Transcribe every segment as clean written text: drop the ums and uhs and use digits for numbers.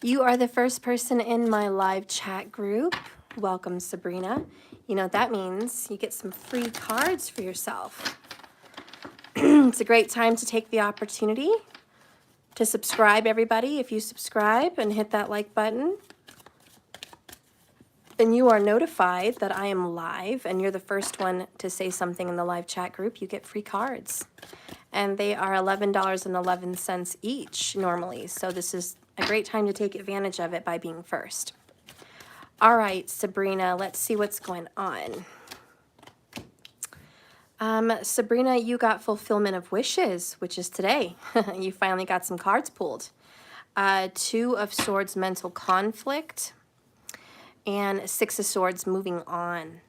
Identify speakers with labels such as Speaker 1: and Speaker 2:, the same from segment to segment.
Speaker 1: You are the first person in my live chat group. Welcome, Sabrina. You know what that means? You get some free cards for yourself. It's a great time to take the opportunity to subscribe, everybody. If you subscribe and hit that like button, and you are notified that I am live and you're the first one to say something in the live chat group, you get free cards. And they are $11.11 each normally. So this is a great time to take advantage of it by being first. All right, Sabrina, let's see what's going on. Sabrina, you got fulfillment of wishes, which is today. You finally got some cards pulled. Two of Swords, mental conflict, and Six of Swords, moving on.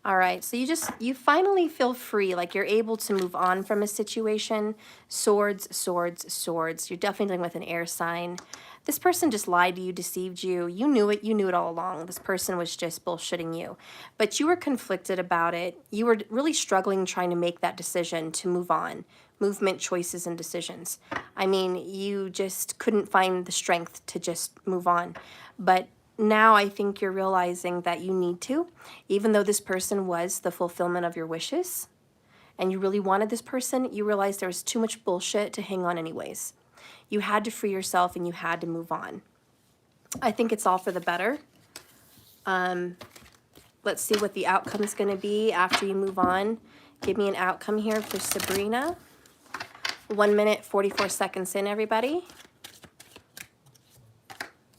Speaker 1: All right, so you finally feel free, like you're able to move on from a situation. Swords, swords, swords. You're definitely dealing with an air sign. This person just lied to you, deceived you. You knew it all along. This person was just bullshitting you. But you were conflicted about it. You were really struggling trying to make that decision to move on. Movement, choices, and decisions. I mean, you just couldn't find the strength to just move on. But now I think you're realizing that you need to, even though this person was the fulfillment of your wishes and you really wanted this person, you realized there was too much bullshit to hang on anyways. You had to free yourself and you had to move on. I think it's all for the better. Let's see what the outcome is going to be after you move on. Give me an outcome here for Sabrina. 1 minute, 44 seconds in, everybody.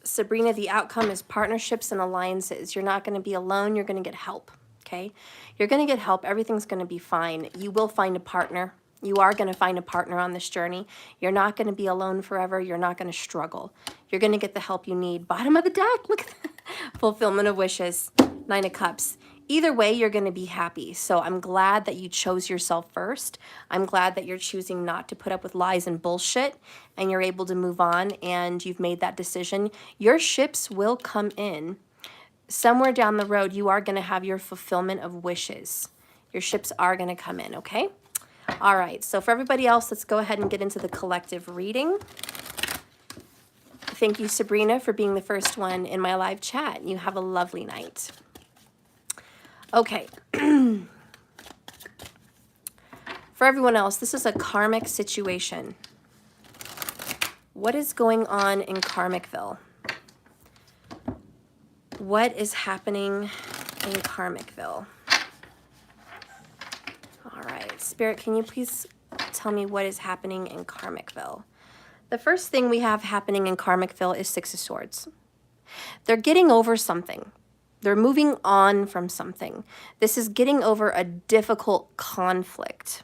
Speaker 1: Sabrina, the outcome is partnerships and alliances. You're not going to be alone. You're going to get help, okay? You're going to get help. Everything's going to be fine. You will find a partner. You are going to find a partner on this journey. You're not going to be alone forever. You're not going to struggle. You're going to get the help you need. Bottom of the deck, look at that. Fulfillment of wishes, 9 of Cups. Either way, you're going to be happy. So I'm glad that you chose yourself first. I'm glad that you're choosing not to put up with lies and bullshit and you're able to move on and you've made that decision. Your ships will come in. Somewhere down the road, you are going to have your fulfillment of wishes. Your ships are going to come in, okay? All right, so for everybody else, let's go ahead and get into the collective reading. Thank you, Sabrina, for being the first one in my live chat. You have a lovely night. Okay. For everyone else, this is a karmic situation. What is going on in Karmicville? What is happening in Karmicville? All right, Spirit, can you please tell me what is happening in Karmicville? The first thing we have happening in Karmicville is Six of Swords. They're getting over something. They're moving on from something. This is getting over a difficult conflict.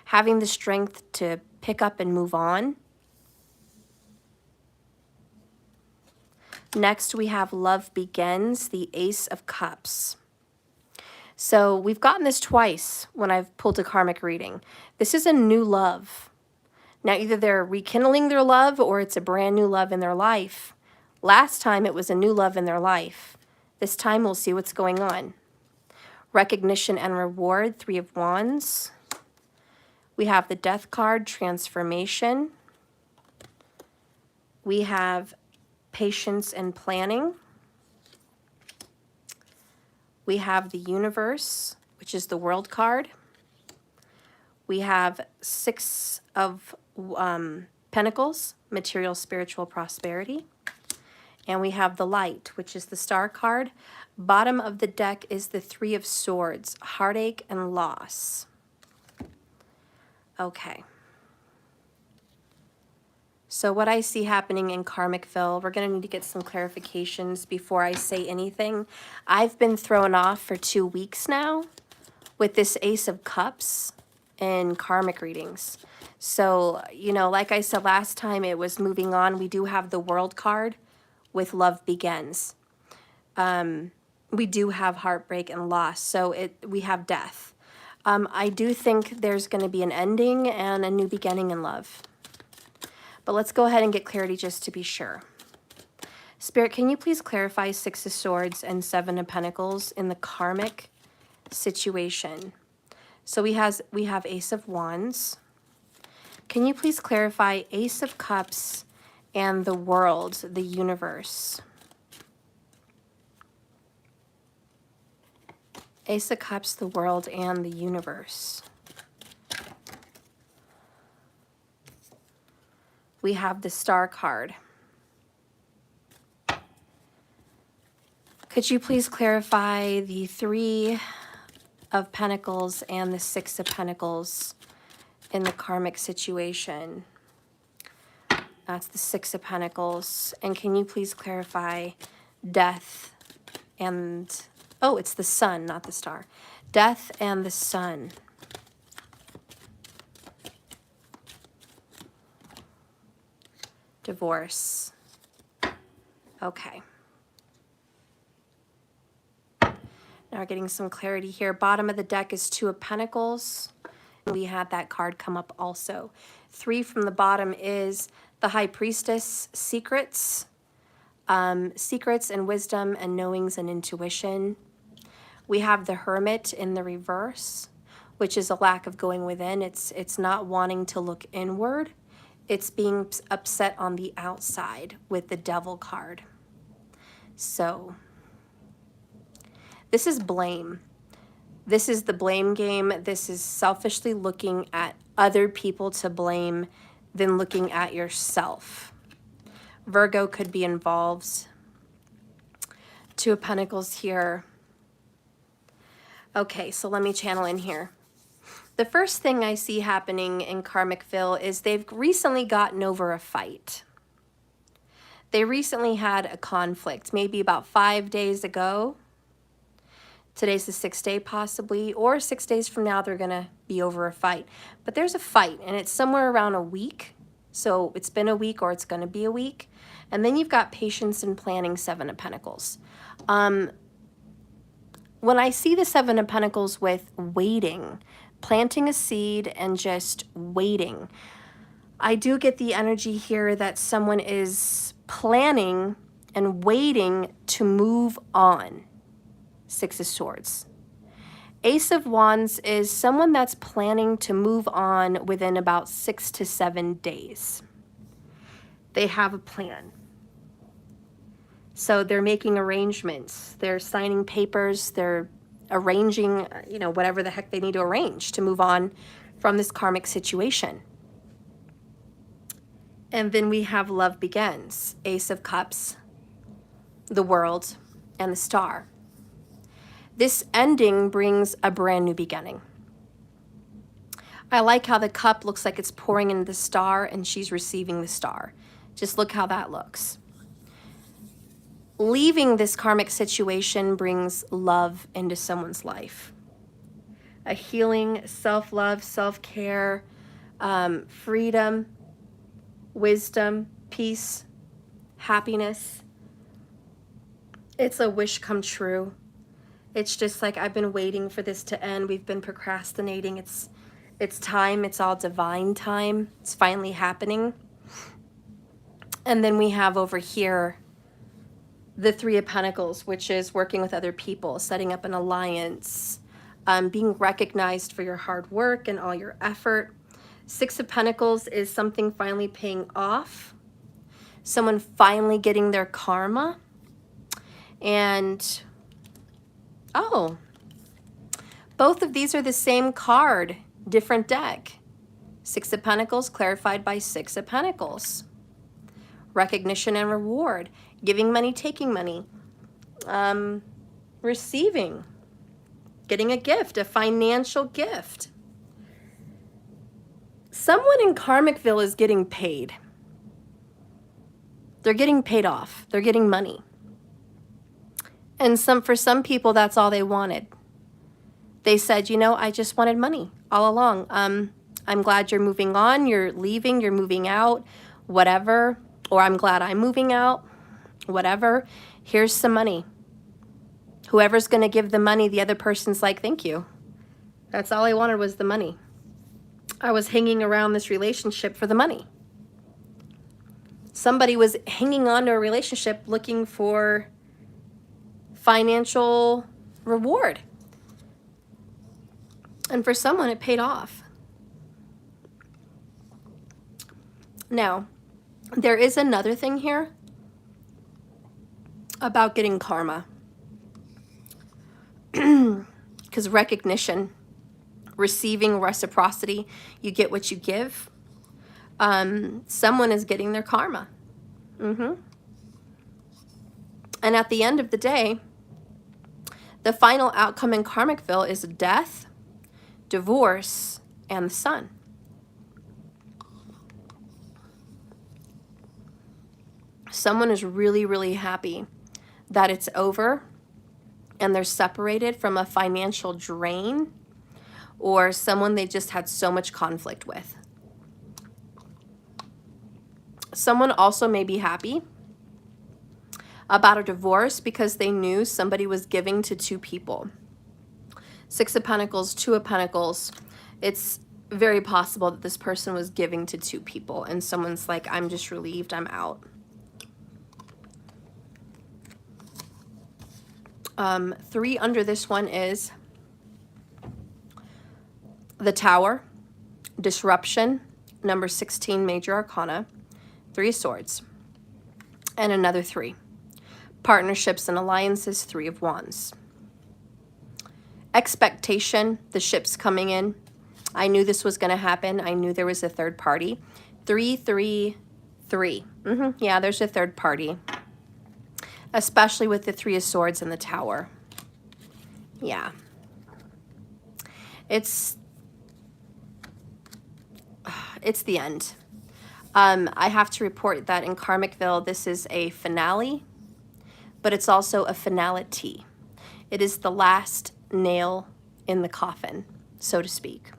Speaker 1: Having the strength to pick up and move on. Next, we have Love Begins, the Ace of Cups. So we've gotten this twice when I've pulled a karmic reading. This is a new love. Now, either they're rekindling their love or it's a brand new love in their life. Last time it was a new love in their life. This time we'll see what's going on. Recognition and reward, 3 of Wands. We have the Death card, transformation. We have patience and planning. We have the universe, which is the World card. We have 6 of Pentacles, material, spiritual prosperity. And we have the Light, which is the Star card. Bottom of the deck is the 3 of Swords, heartache and loss. Okay. So what I see happening in Karmicville, we're going to need to get some clarifications before I say anything. I've been thrown off for 2 weeks now with this Ace of Cups in karmic readings. So, you know, like I said last time, it was moving on. We do have the World card with Love Begins. We do have heartbreak and loss. So we have death. I do think there's going to be an ending and a new beginning in love. But let's go ahead and get clarity just to be sure. Spirit, can you please clarify 6 of Swords and 7 of Pentacles in the karmic situation? So we have Ace of Wands. Can you please clarify Ace of Cups and the world, the universe. Ace of Cups, the world, and the universe. We have the Star card. Could you please clarify the Three of Pentacles and the Six of Pentacles in the karmic situation? That's the Six of Pentacles. And can you please clarify death and, oh, it's the sun, not the star. Death and the sun. Divorce. Okay. Now we're getting some clarity here. Bottom of the deck is Two of Pentacles. We had that card come up also. Three from the bottom is the High Priestess, secrets. Secrets and wisdom and knowings and intuition. We have the Hermit in the reverse, which is a lack of going within. It's not wanting to look inward. It's being upset on the outside with the Devil card. So this is blame. This is the blame game. This is selfishly looking at other people to blame than looking at yourself. Virgo could be involved. Two of Pentacles here. Okay, so let me channel in here. The first thing I see happening in Karmicville is they've recently gotten over a fight. They recently had a conflict, maybe about 5 days ago. Today's the 6th day possibly, or 6 days from now they're going to be over a fight. But there's a fight, and it's somewhere around a week. So it's been a week or it's going to be a week. And then you've got patience and planning, Seven of Pentacles. When I see the Seven of Pentacles with waiting, planting a seed and just waiting, I do get the energy here that someone is planning and waiting to move on. Six of Swords. Ace of Wands is someone that's planning to move on within about 6 to 7 days. They have a plan. So they're making arrangements. They're signing papers. They're arranging, whatever the heck they need to arrange to move on from this karmic situation. And then we have Love Begins. Ace of Cups, the world, and the Star. This ending brings a brand new beginning. I like how the cup looks like it's pouring into the star and she's receiving the star. Just look how that looks. Leaving this karmic situation brings love into someone's life. A healing, self-love, self-care, freedom, wisdom, peace, happiness. It's a wish come true. It's just like, I've been waiting for this to end. We've been procrastinating. It's time. It's all divine time. It's finally happening. And then we have over here the Three of Pentacles, which is working with other people, setting up an alliance, being recognized for your hard work and all your effort. Six of Pentacles is something finally paying off. Someone finally getting their karma. And oh, both of these are the same card, different deck. Six of Pentacles clarified by Six of Pentacles. Recognition and reward. Giving money, taking money. Receiving. Getting a gift, a financial gift. Someone in Karmicville is getting paid. They're getting paid off. They're getting money. And for some people, that's all they wanted. They said, I just wanted money all along. I'm glad you're moving on, you're leaving, you're moving out, whatever. Or I'm glad I'm moving out, whatever. Here's some money. Whoever's going to give the money, the other person's like, thank you. That's all I wanted was the money. I was hanging around this relationship for the money. Somebody was hanging on to a relationship looking for financial reward. And for someone, it paid off. Now, There is another thing here about getting karma. Because recognition, receiving reciprocity, you get what you give. Someone is getting their karma. And at the end of the day, the final outcome in Karmicville is death, divorce, and the sun. Someone is really, really happy that it's over and they're separated from a financial drain or someone they just had so much conflict with. Someone also may be happy about a divorce because they knew somebody was giving to two people. Six of Pentacles, Two of Pentacles. It's very possible that this person was giving to two people and someone's like, I'm just relieved, I'm out. Three under this one is the Tower, disruption, number 16, major arcana, 3 of Swords, and another 3. Partnerships and alliances, 3 of Wands. Expectation, the ship's coming in. I knew this was going to happen. I knew there was a third party. 3, 3, 3. Yeah, there's a third party. Especially with the 3 of Swords and the Tower. Yeah. It's the end. I have to report that in Karmicville, this is a finale, but it's also a finality. It is the last nail in the coffin, so to speak.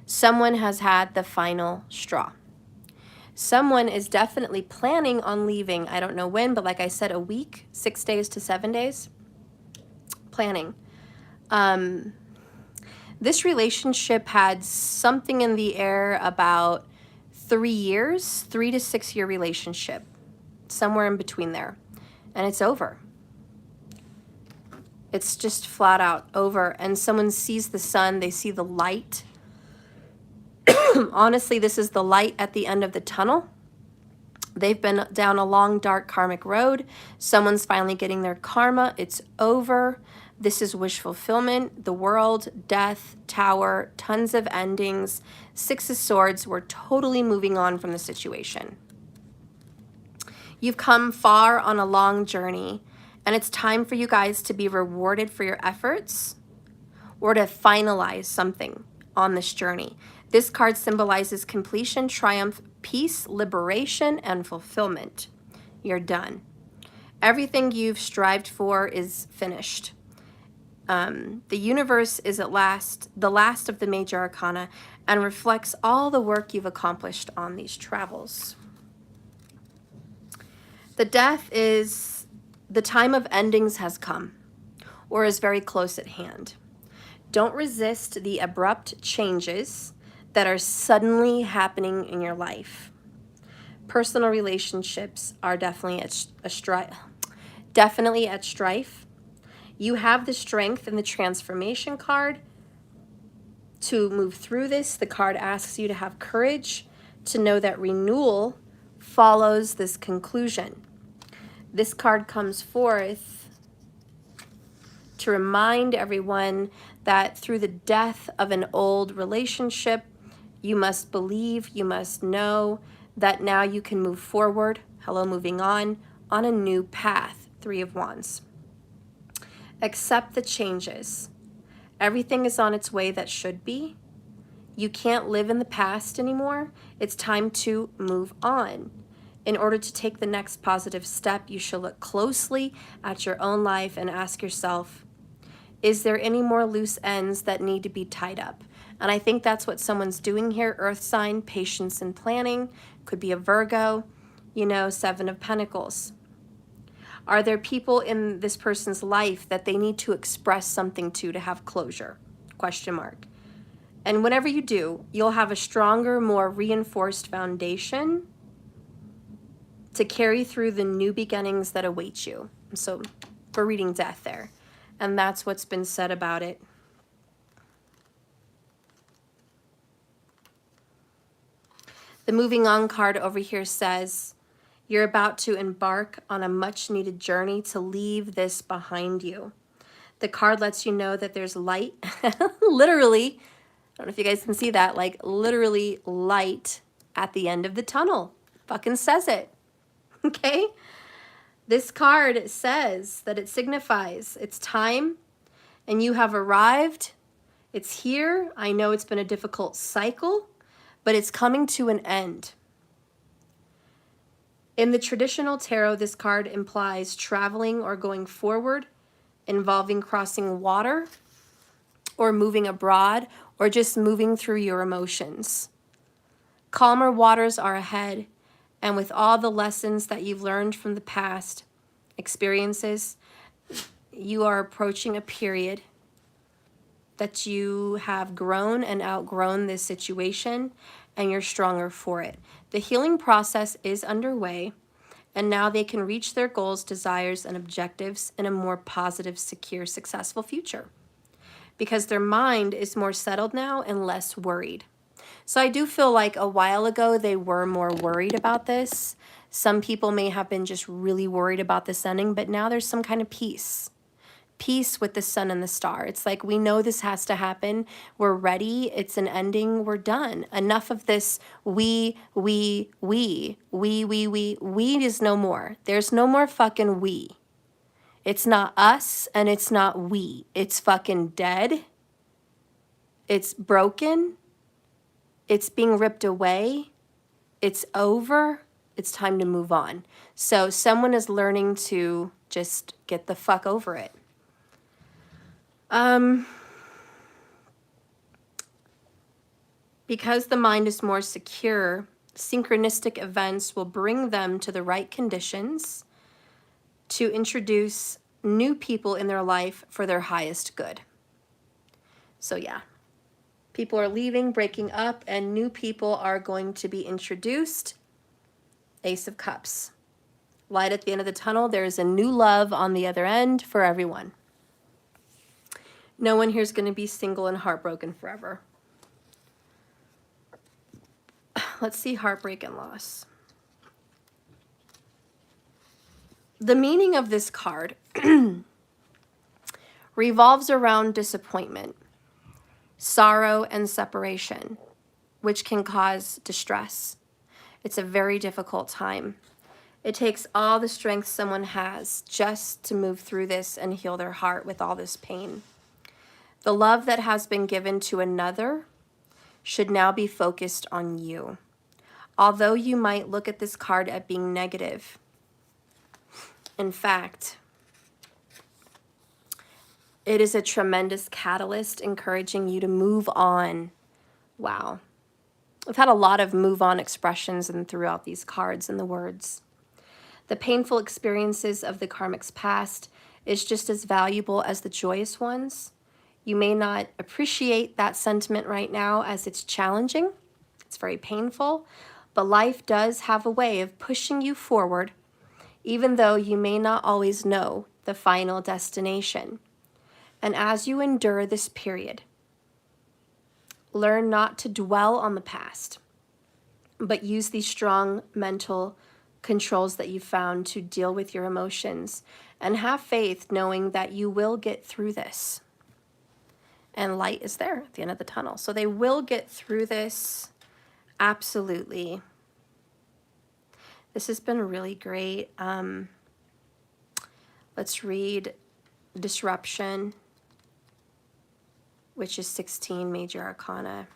Speaker 1: Someone has had the final straw. Someone is definitely planning on leaving. I don't know when, but like I said, a week, 6 days to 7 days. Planning. This relationship had something in the air about 3 years, 3 to 6 year relationship, somewhere in between there. And it's over. It's just flat out over. And someone sees the sun, they see the light. Honestly, this is the light at the end of the tunnel. They've been down a long, dark karmic road. Someone's finally getting their karma. It's over. This is wish fulfillment, the world, death, Tower, tons of endings, 6 of Swords. We're totally moving on from the situation. You've come far on a long journey, and it's time for you guys to be rewarded for your efforts or to finalize something on this journey. This card symbolizes completion, triumph, peace, liberation, and fulfillment. You're done. Everything you've strived for is finished. The universe is at last the last of the major arcana and reflects all the work you've accomplished on these travels. The death is the time of endings has come or is very close at hand. Don't resist the abrupt changes that are suddenly happening in your life. Personal relationships are definitely at strife. You have the strength in the transformation card to move through this. The card asks you to have courage to know that renewal follows this conclusion. This card comes forth to remind everyone that through the death of an old relationship, you must believe, you must know that now you can move forward, moving on a new path, 3 of Wands. Accept the changes. Everything is on its way that should be. You can't live in the past anymore. It's time to move on. In order to take the next positive step, you should look closely at your own life and ask yourself, is there any more loose ends that need to be tied up? And I think that's what someone's doing here. Earth sign, patience and planning. Could be a Virgo, 7 of Pentacles. Are there people in this person's life that they need to express something to have closure? Question mark. And whenever you do, you'll have a stronger, more reinforced foundation to carry through the new beginnings that await you. So we're reading death there. And that's what's been said about it. The moving on card over here says, you're about to embark on a much needed journey to leave this behind you. The card lets you know that there's light, literally, I don't know if you guys can see that, like literally light at the end of the tunnel. Fucking says it, okay? This card says that it signifies it's time and you have arrived. It's here. I know it's been a difficult cycle, but it's coming to an end. In the traditional tarot, this card implies traveling or going forward, involving crossing water or moving abroad or just moving through your emotions. Calmer waters are ahead, and with all the lessons that you've learned from the past experiences, you are approaching a period that you have grown and outgrown this situation, and you're stronger for it. The healing process is underway, and now they can reach their goals, desires, and objectives in a more positive, secure, successful future, because their mind is more settled now and less worried. So I do feel like a while ago they were more worried about this. Some people may have been just really worried about this ending, but now there's some kind of peace. Peace with the sun and the star. It's like, we know this has to happen. We're ready. It's an ending. We're done. Enough of this we is no more. There's no more fucking we. It's not us and it's not we. It's fucking dead. It's broken. It's being ripped away. It's over. It's time to move on. So someone is learning to just get the fuck over it. Because the mind is more secure, synchronistic events will bring them to the right conditions to introduce new people in their life for their highest good. So yeah, people are leaving, breaking up, and new people are going to be introduced. Ace of Cups. Light at the end of the tunnel. There is a new love on the other end for everyone. No one here is going to be single and heartbroken forever. Let's see heartbreak and loss. The meaning of this card revolves around disappointment, sorrow, and separation, which can cause distress. It's a very difficult time. It takes all the strength someone has just to move through this and heal their heart with all this pain. The love that has been given to another should now be focused on you. Although you might look at this card as being negative, in fact, it is a tremendous catalyst encouraging you to move on. Wow. I've had a lot of move on expressions and throughout these cards and the words. The painful experiences of the karmic's past is just as valuable as the joyous ones. You may not appreciate that sentiment right now as it's challenging. It's very painful, but life does have a way of pushing you forward, even though you may not always know the final destination. And as you endure this period, learn not to dwell on the past, but use these strong mental controls that you found to deal with your emotions, and have faith knowing that you will get through this. And light is there at the end of the tunnel. So they will get through this. Absolutely. This has been really great. Let's read Disruption, which is 16 major arcana,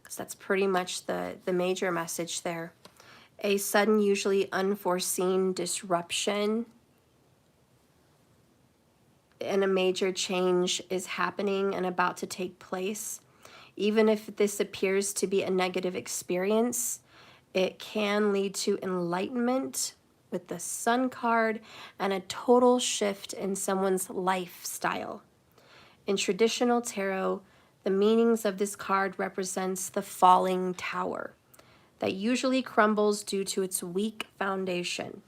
Speaker 1: because that's pretty much the major message there. A sudden, usually unforeseen disruption and a major change is happening and about to take place. Even if this appears to be a negative experience, it can lead to enlightenment with the Sun card and a total shift in someone's lifestyle. In traditional tarot, the meanings of this card represents the falling tower that usually crumbles due to its weak foundation.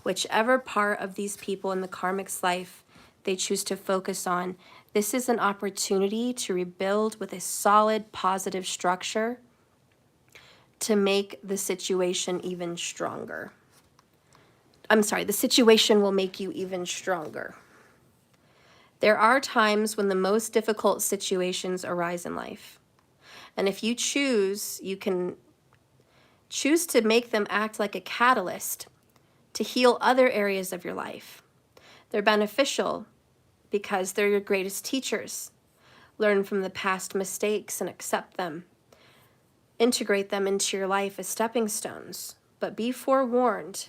Speaker 1: Whichever part of these people in the karmic's life they choose to focus on, this is an opportunity to rebuild with a solid, positive structure, to make the situation even stronger. I'm sorry, the situation will make you even stronger. There are times when the most difficult situations arise in life. And if you choose, you can choose to make them act like a catalyst to heal other areas of your life. They're beneficial because they're your greatest teachers. Learn from the past mistakes and accept them. Integrate them into your life as stepping stones. But be forewarned.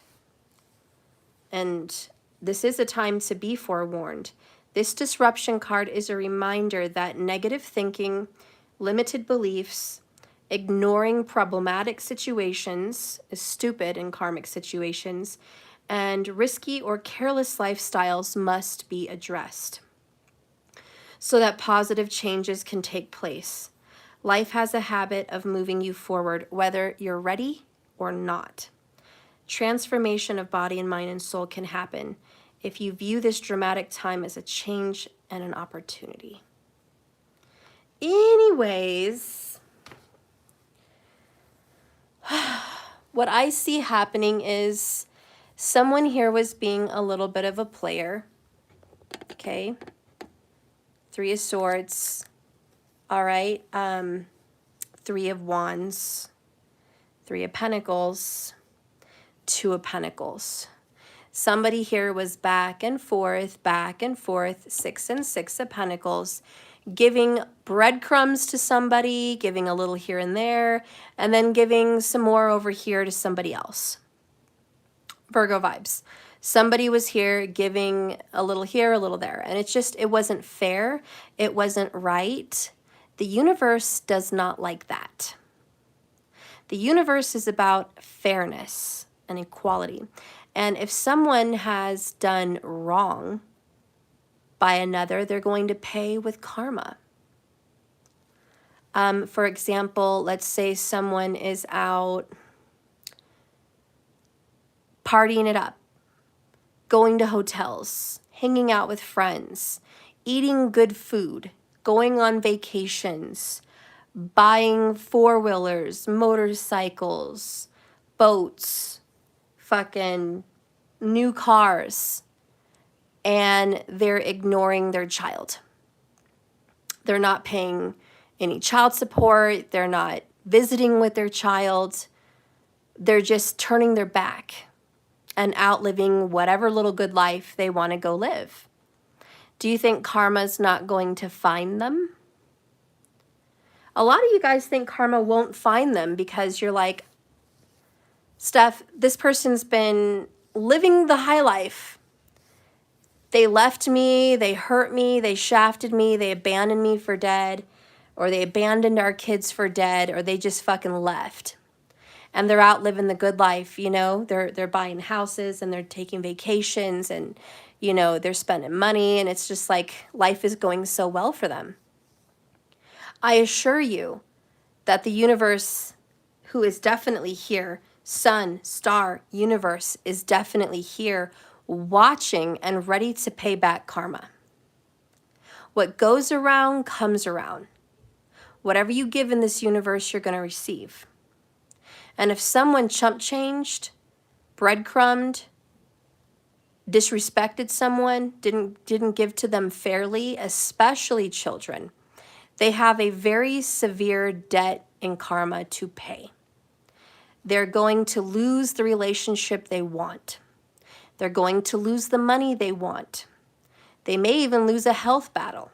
Speaker 1: And this is a time to be forewarned. This disruption card is a reminder that negative thinking, limited beliefs, ignoring problematic situations is stupid in karmic situations, and risky or careless lifestyles must be addressed so that positive changes can take place. Life has a habit of moving you forward, whether you're ready or not. Transformation of body and mind and soul can happen if you view this dramatic time as a change and an opportunity. Anyways, what I see happening is someone here was being a little bit of a player. Okay. 3 of Swords. All right. 3 of Wands. 3 of Pentacles. 2 of Pentacles. Somebody here was back and forth, 6 and 6 of Pentacles, giving breadcrumbs to somebody, giving a little here and there, and then giving some more over here to somebody else. Virgo vibes. Somebody was here giving a little here, a little there, and it wasn't fair. It wasn't right. The universe does not like that. The universe is about fairness and equality. And if someone has done wrong by another, they're going to pay with karma. For example, let's say someone is out partying it up, going to hotels, hanging out with friends, eating good food, going on vacations, buying 4-wheelers, motorcycles, boats, fucking new cars, and they're ignoring their child. They're not paying any child support. They're not visiting with their child. They're just turning their back and outliving whatever little good life they want to go live. Do you think karma's not going to find them? A lot of you guys think karma won't find them because you're like, Steph, this person's been living the high life. They left me, they hurt me, they shafted me, they abandoned me for dead, or they abandoned our kids for dead, or they just fucking left. And they're out living the good life, you know? They're buying houses and they're taking vacations and, you know, they're spending money and it's just like life is going so well for them. I assure you that the universe, who is definitely here, sun, star, universe, is definitely here watching and ready to pay back karma. What goes around comes around. Whatever you give in this universe, you're going to receive. And if someone chump changed, breadcrumbed, disrespected someone, didn't give to them fairly, especially children, they have a very severe debt in karma to pay. They're going to lose the relationship they want. They're going to lose the money they want. They may even lose a health battle.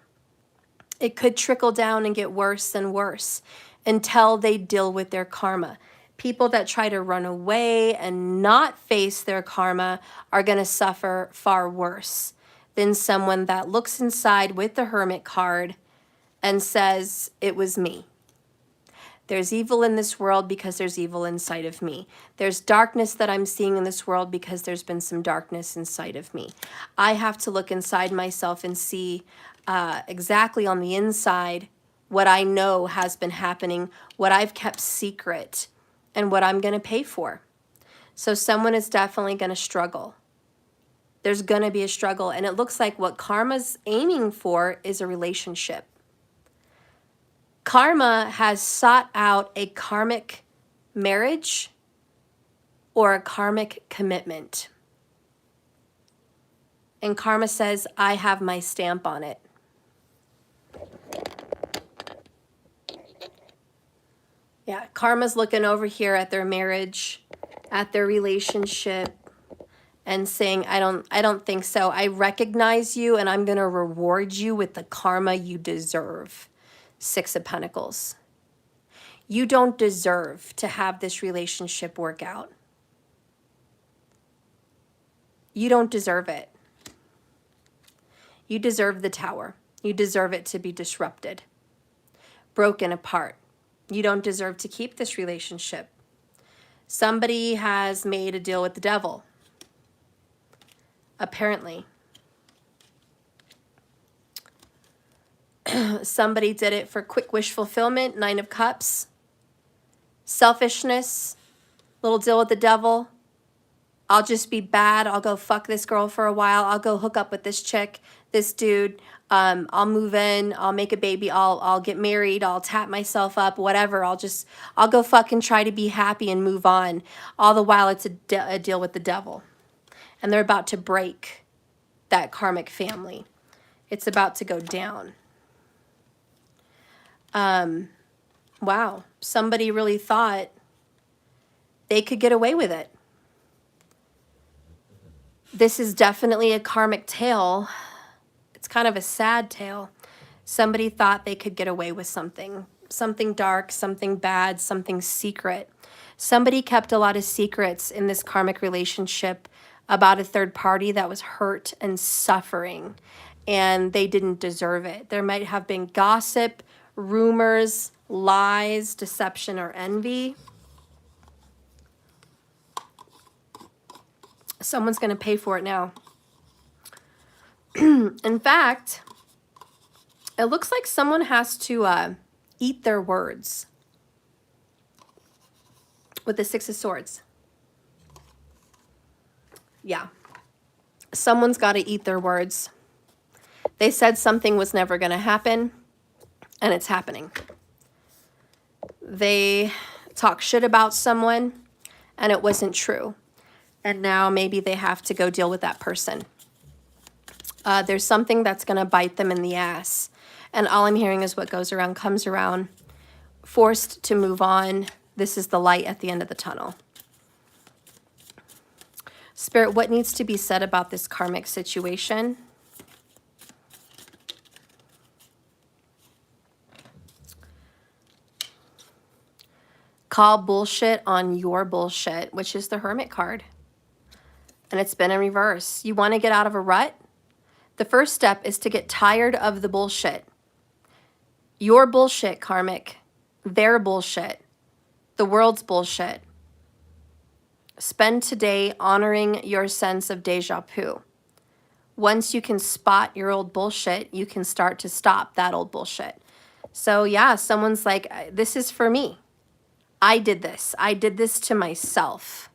Speaker 1: It could trickle down and get worse and worse until they deal with their karma. People that try to run away and not face their karma are going to suffer far worse than someone that looks inside with the Hermit card and says, it was me. There's evil in this world because there's evil inside of me. There's darkness that I'm seeing in this world because there's been some darkness inside of me. I have to look inside myself and see exactly on the inside what I know has been happening, what I've kept secret, and what I'm going to pay for. So someone is definitely going to struggle. There's going to be a struggle. And it looks like what karma's aiming for is a relationship. Karma has sought out a karmic marriage, or a karmic commitment. And karma says, I have my stamp on it. Yeah, karma's looking over here at their marriage, at their relationship, and saying, I don't think so. I recognize you, and I'm going to reward you with the karma you deserve. Six of Pentacles. You don't deserve to have this relationship work out. You don't deserve it. You deserve the Tower. You deserve it to be disrupted, broken apart. You don't deserve to keep this relationship. Somebody has made a deal with the devil, apparently. Somebody did it for quick wish fulfillment, Nine of Cups. Selfishness, little deal with the devil. I'll just be bad. I'll go fuck this girl for a while. I'll go hook up with this chick, this dude. I'll move in. I'll make a baby. I'll get married. I'll tap myself up, whatever. I'll go fucking try to be happy and move on. All the while it's a deal with the devil. And they're about to break that karmic family. It's about to go down. Wow. Somebody really thought they could get away with it. This is definitely a karmic tale. It's kind of a sad tale. Somebody thought they could get away with something dark, something bad, something secret. Somebody kept a lot of secrets in this karmic relationship about a third party that was hurt and suffering, and they didn't deserve it. There might have been gossip, rumors, lies, deception, or envy. Someone's going to pay for it now. In fact, it looks like someone has to eat their words with the Six of Swords. Yeah. Someone's got to eat their words. They said something was never going to happen, and it's happening. They talk shit about someone, and it wasn't true. And now maybe they have to go deal with that person. There's something that's going to bite them in the ass. And all I'm hearing is what goes around comes around. Forced to move on. This is the light at the end of the tunnel. Spirit, what needs to be said about this karmic situation? Call bullshit on your bullshit, which is the Hermit card. And it's been in reverse. You want to get out of a rut? The first step is to get tired of the bullshit. Your bullshit, karmic. Their bullshit. The world's bullshit. Spend today honoring your sense of deja vu. Once you can spot your old bullshit, you can start to stop that old bullshit. So yeah, someone's like, this is for me. I did this. I did this to myself.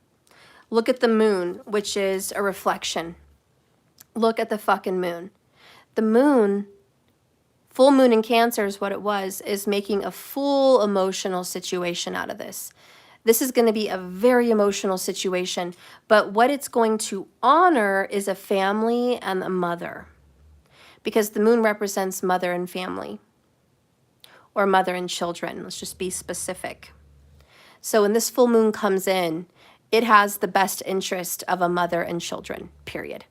Speaker 1: Look at the moon, which is a reflection. Look at the fucking moon. The moon, full moon in Cancer is what it was, is making a full emotional situation out of this. This is going to be a very emotional situation, but what it's going to honor is a family and a mother, because the moon represents mother and family, or mother and children. Let's just be specific. So when this full moon comes in, it has the best interest of a mother and children, period.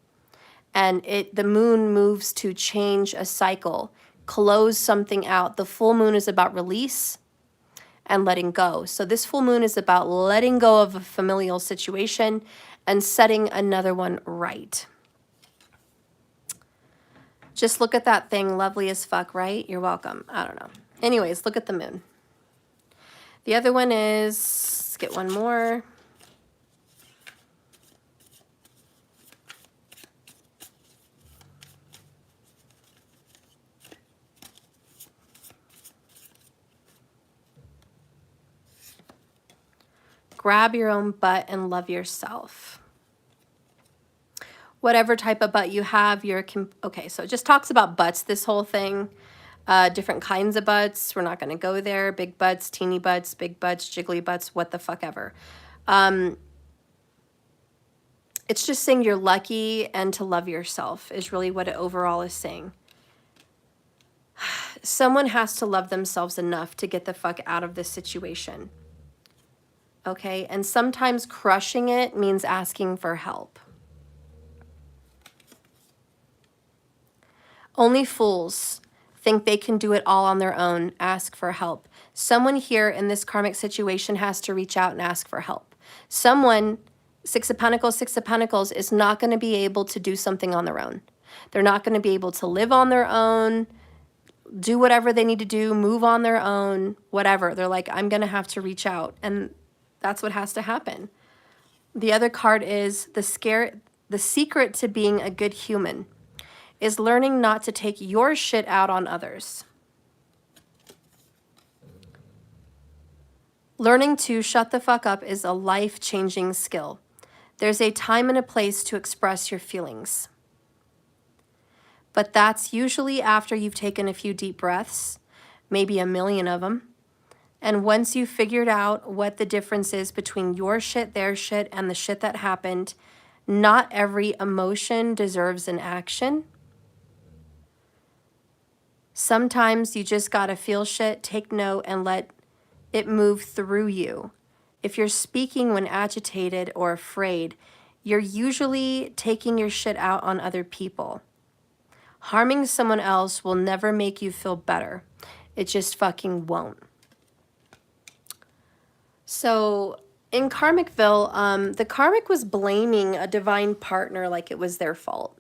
Speaker 1: And the moon moves to change a cycle, close something out. The full moon is about release and letting go. So this full moon is about letting go of a familial situation and setting another one right. Just look at that thing, lovely as fuck, right? You're welcome. I don't know. Anyways, look at the moon. The other one is, let's get one more. Grab your own butt and love yourself. Whatever type of butt you have, okay, so it just talks about butts, this whole thing. different kinds of butts. We're not going to go there. Big butts, teeny butts, big butts, jiggly butts, what the fuck ever. It's just saying you're lucky and to love yourself is really what it overall is saying. Someone has to love themselves enough to get the fuck out of this situation. Okay? And sometimes crushing it means asking for help. Only fools think they can do it all on their own. Ask for help. Someone here in this karmic situation has to reach out and ask for help. Someone, Six of Pentacles, is not going to be able to do something on their own. They're not going to be able to live on their own, do whatever they need to do, move on their own, whatever. They're like, I'm going to have to reach out. And that's what has to happen. The other card is the secret to being a good human is learning not to take your shit out on others. Learning to shut the fuck up is a life-changing skill. There's a time and a place to express your feelings. But that's usually after you've taken a few deep breaths, maybe a million of them. And once you've figured out what the difference is between your shit, their shit, and the shit that happened, not every emotion deserves an action. Sometimes you just gotta feel shit, take note, and let it move through you. If you're speaking when agitated or afraid, you're usually taking your shit out on other people. Harming someone else will never make you feel better. It just fucking won't. So in Karmicville, the Karmic was blaming a divine partner like it was their fault.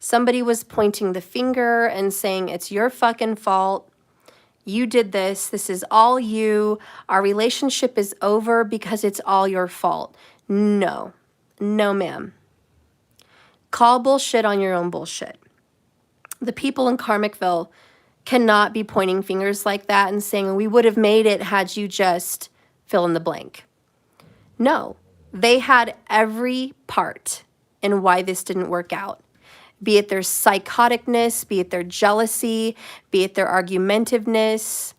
Speaker 1: Somebody was pointing the finger and saying, it's your fucking fault. You did this. This is all you. Our relationship is over because it's all your fault. No. No, ma'am. Call bullshit on your own bullshit. The people in Karmicville cannot be pointing fingers like that and saying, we would have made it had you just fill in the blank. No. They had every part in why this didn't work out. Be it their psychoticness, be it their jealousy, be it their argumentiveness,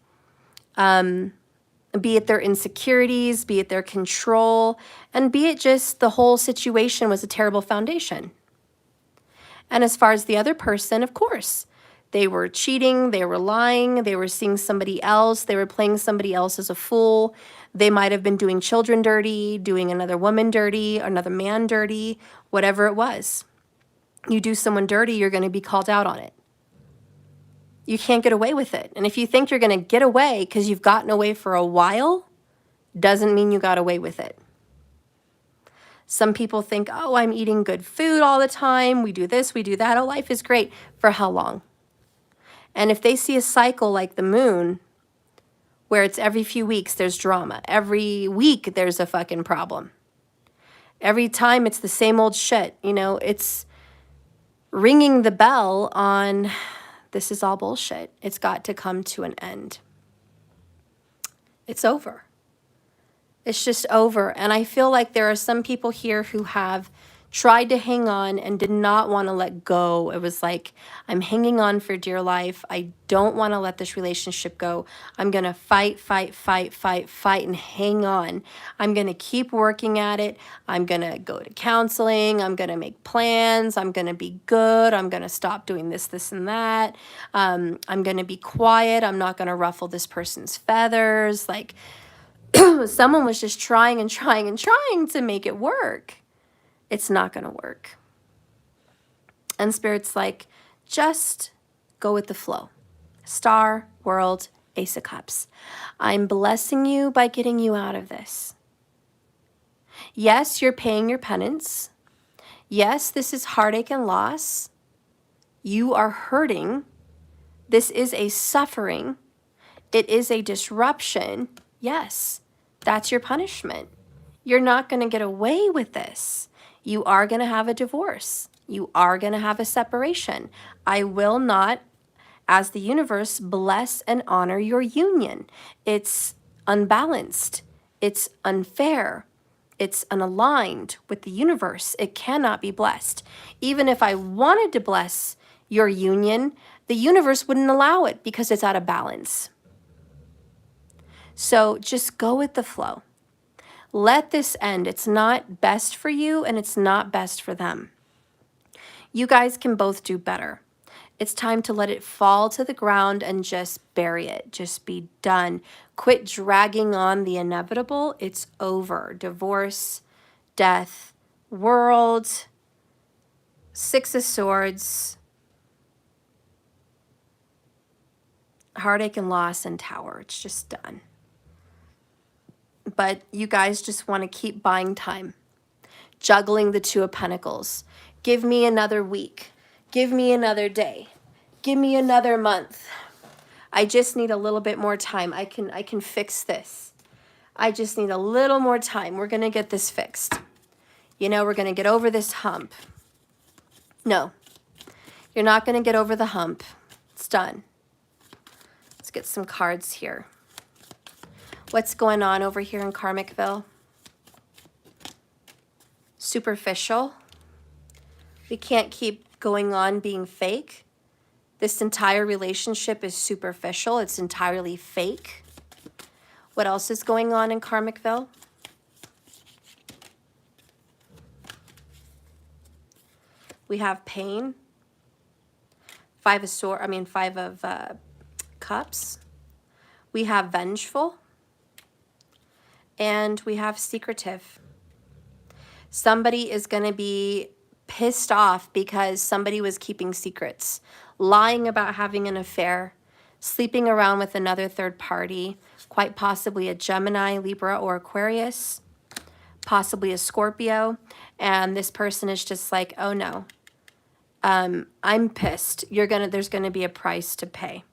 Speaker 1: be it their insecurities, be it their control, and be it just the whole situation was a terrible foundation. And as far as the other person, of course, they were cheating, they were lying, they were seeing somebody else, they were playing somebody else as a fool. They might have been doing children dirty, doing another woman dirty, another man dirty, whatever it was. You do someone dirty, you're going to be called out on it. You can't get away with it. And if you think you're going to get away because you've gotten away for a while, doesn't mean you got away with it. Some people think, oh, I'm eating good food all the time. We do this, we do that. Oh, life is great. For how long? And if they see a cycle like the moon, where it's every few weeks there's drama. Every week there's a fucking problem. Every time it's the same old shit. You know, it's ringing the bell on this is all bullshit. It's got to come to an end. It's over. It's just over. And I feel like there are some people here who have tried to hang on and did not want to let go. It was like, I'm hanging on for dear life. I don't want to let this relationship go. I'm going to fight, and hang on. I'm going to keep working at it. I'm going to go to counseling. I'm going to make plans. I'm going to be good. I'm going to stop doing this, and that. I'm going to be quiet. I'm not going to ruffle this person's feathers. Like, someone was just trying to make it work. It's not going to work. And Spirit's like, just go with the flow. Star, World, Ace of Cups. I'm blessing you by getting you out of this. Yes, you're paying your penance. Yes, this is heartache and loss. You are hurting. This is a suffering. It is a disruption. Yes, that's your punishment. You're not going to get away with this. You are going to have a divorce. You are going to have a separation. I will not, as the universe, bless and honor your union. It's unbalanced. It's unfair. It's unaligned with the universe. It cannot be blessed. Even if I wanted to bless your union, the universe wouldn't allow it because it's out of balance. So just go with the flow. Let this end. It's not best for you and it's not best for them. You guys can both do better. It's time to let it fall to the ground and just bury it. Just be done. Quit dragging on the inevitable. It's over. Divorce, death, world, Six of Swords, heartache and loss, and Tower. It's just done. But you guys just want to keep buying time. Juggling the Two of Pentacles. Give me another week. Give me another day. Give me another month. I just need a little bit more time. I can fix this. I just need a little more time. We're going to get this fixed. You know, we're going to get over this hump. No, you're not going to get over the hump. It's done. Let's get some cards here. What's going on over here in Karmicville? Superficial. We can't keep going on being fake. This entire relationship is superficial. It's entirely fake. What else is going on in Karmicville? We have pain. Five of Cups. We have vengeful. And we have secretive. Somebody is going to be pissed off because somebody was keeping secrets, lying about having an affair, sleeping around with another third party, quite possibly a Gemini, Libra, or Aquarius, possibly a Scorpio. And this person is just like, oh no, I'm pissed. There's gonna be a price to pay.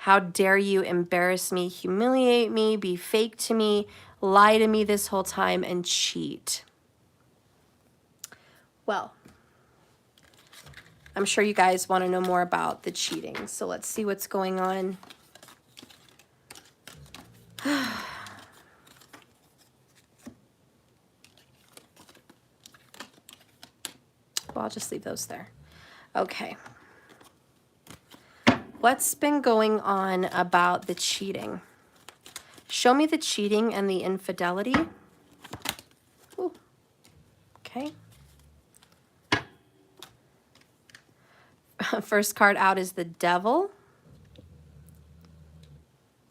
Speaker 1: How dare you embarrass me, humiliate me, be fake to me, lie to me this whole time, and cheat. Well, I'm sure you guys want to know more about the cheating. So let's see what's going on. Well, I'll just leave those there. Okay. What's been going on about the cheating? Show me the cheating and the infidelity. Ooh. Okay. First card out is the Devil.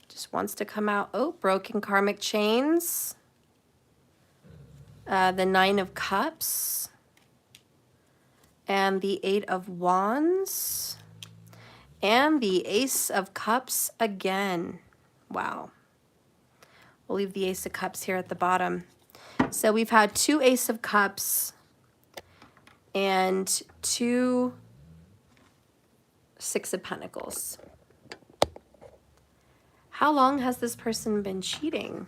Speaker 1: Just wants to come out. Oh, broken karmic chains. The Nine of Cups. And the Eight of Wands. And the Ace of Cups again. Wow. We'll leave the Ace of Cups here at the bottom. So we've had two Ace of Cups and two Six of Pentacles. How long has this person been cheating?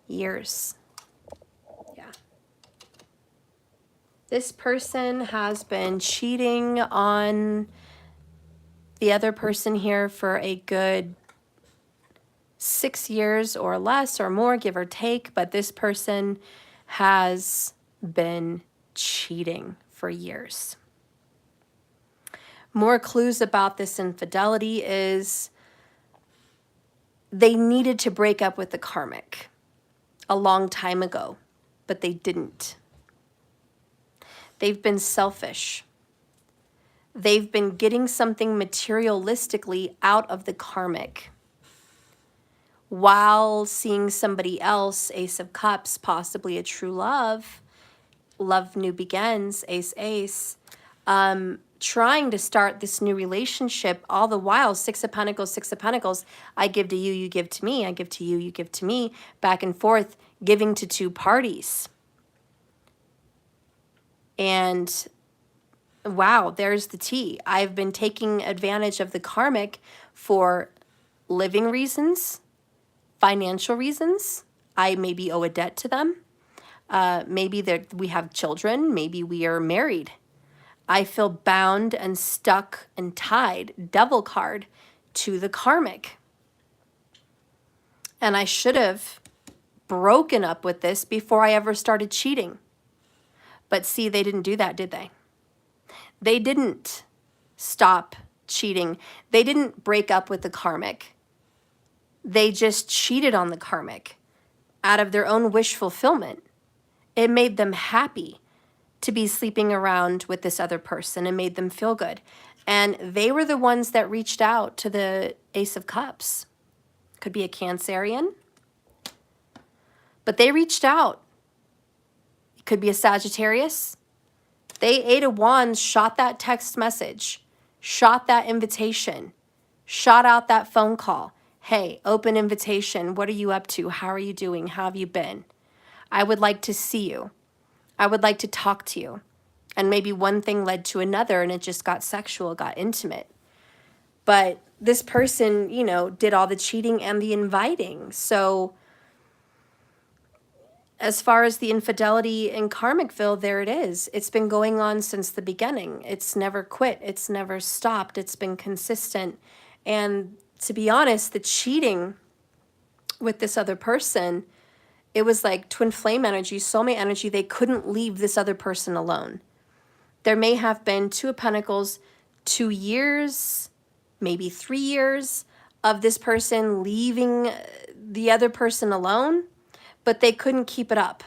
Speaker 1: Years. Yeah. This person has been cheating on the other person here for a good 6 years or less or more, give or take. But this person has been cheating for years. More clues about this infidelity is they needed to break up with the karmic a long time ago, but they didn't. They've been selfish. They've been getting something materialistically out of the karmic while seeing somebody else, Ace of Cups, possibly a true love, love new begins, ace, ace, trying to start this new relationship, all the while, Six of Pentacles, I give to you, you give to me, I give to you, you give to me, back and forth, giving to two parties. And wow, there's the tea. I've been taking advantage of the karmic for living reasons, financial reasons. I maybe owe a debt to them. Maybe we have children. Maybe we are married. I feel bound and stuck and tied, Devil card, to the karmic. And I should have broken up with this before I ever started cheating. But see, they didn't do that, did they? They didn't stop cheating. They didn't break up with the karmic. They just cheated on the karmic out of their own wish fulfillment. It made them happy to be sleeping around with this other person. It made them feel good. And they were the ones that reached out to the Ace of Cups. Could be a Cancerian. But they reached out. It could be a Sagittarius. They, Eight of Wands, shot that text message, shot that invitation, shot out that phone call. Hey, open invitation. What are you up to? How are you doing? How have you been? I would like to see you. I would like to talk to you. And maybe one thing led to another and it just got sexual, got intimate. But this person, you know, did all the cheating and the inviting. So as far as the infidelity in Karmicville, there it is. It's been going on since the beginning. It's never quit. It's never stopped. It's been consistent. And to be honest, the cheating with this other person, it was like twin flame energy, soulmate energy. They couldn't leave this other person alone. There may have been Two of Pentacles, 2 years, maybe 3 years of this person leaving the other person alone, but they couldn't keep it up.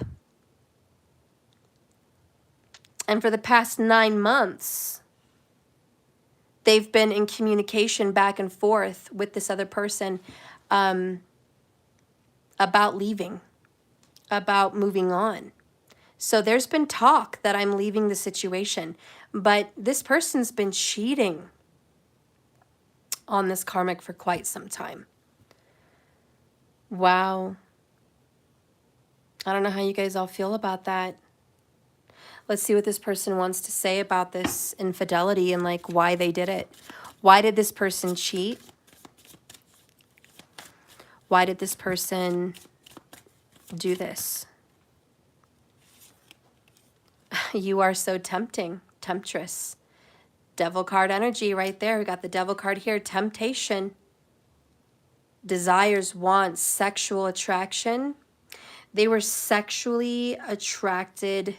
Speaker 1: And for the past 9 months, they've been in communication back and forth with this other person about leaving, about moving on. So there's been talk that I'm leaving the situation, but this person's been cheating on this karmic for quite some time. Wow. I don't know how you guys all feel about that. Let's see what this person wants to say about this infidelity and like why they did it. Why did this person cheat? Why did this person do this? You are so tempting, temptress. Devil card energy right there. We got the devil card here. Temptation. Desires, wants, sexual attraction. They were sexually attracted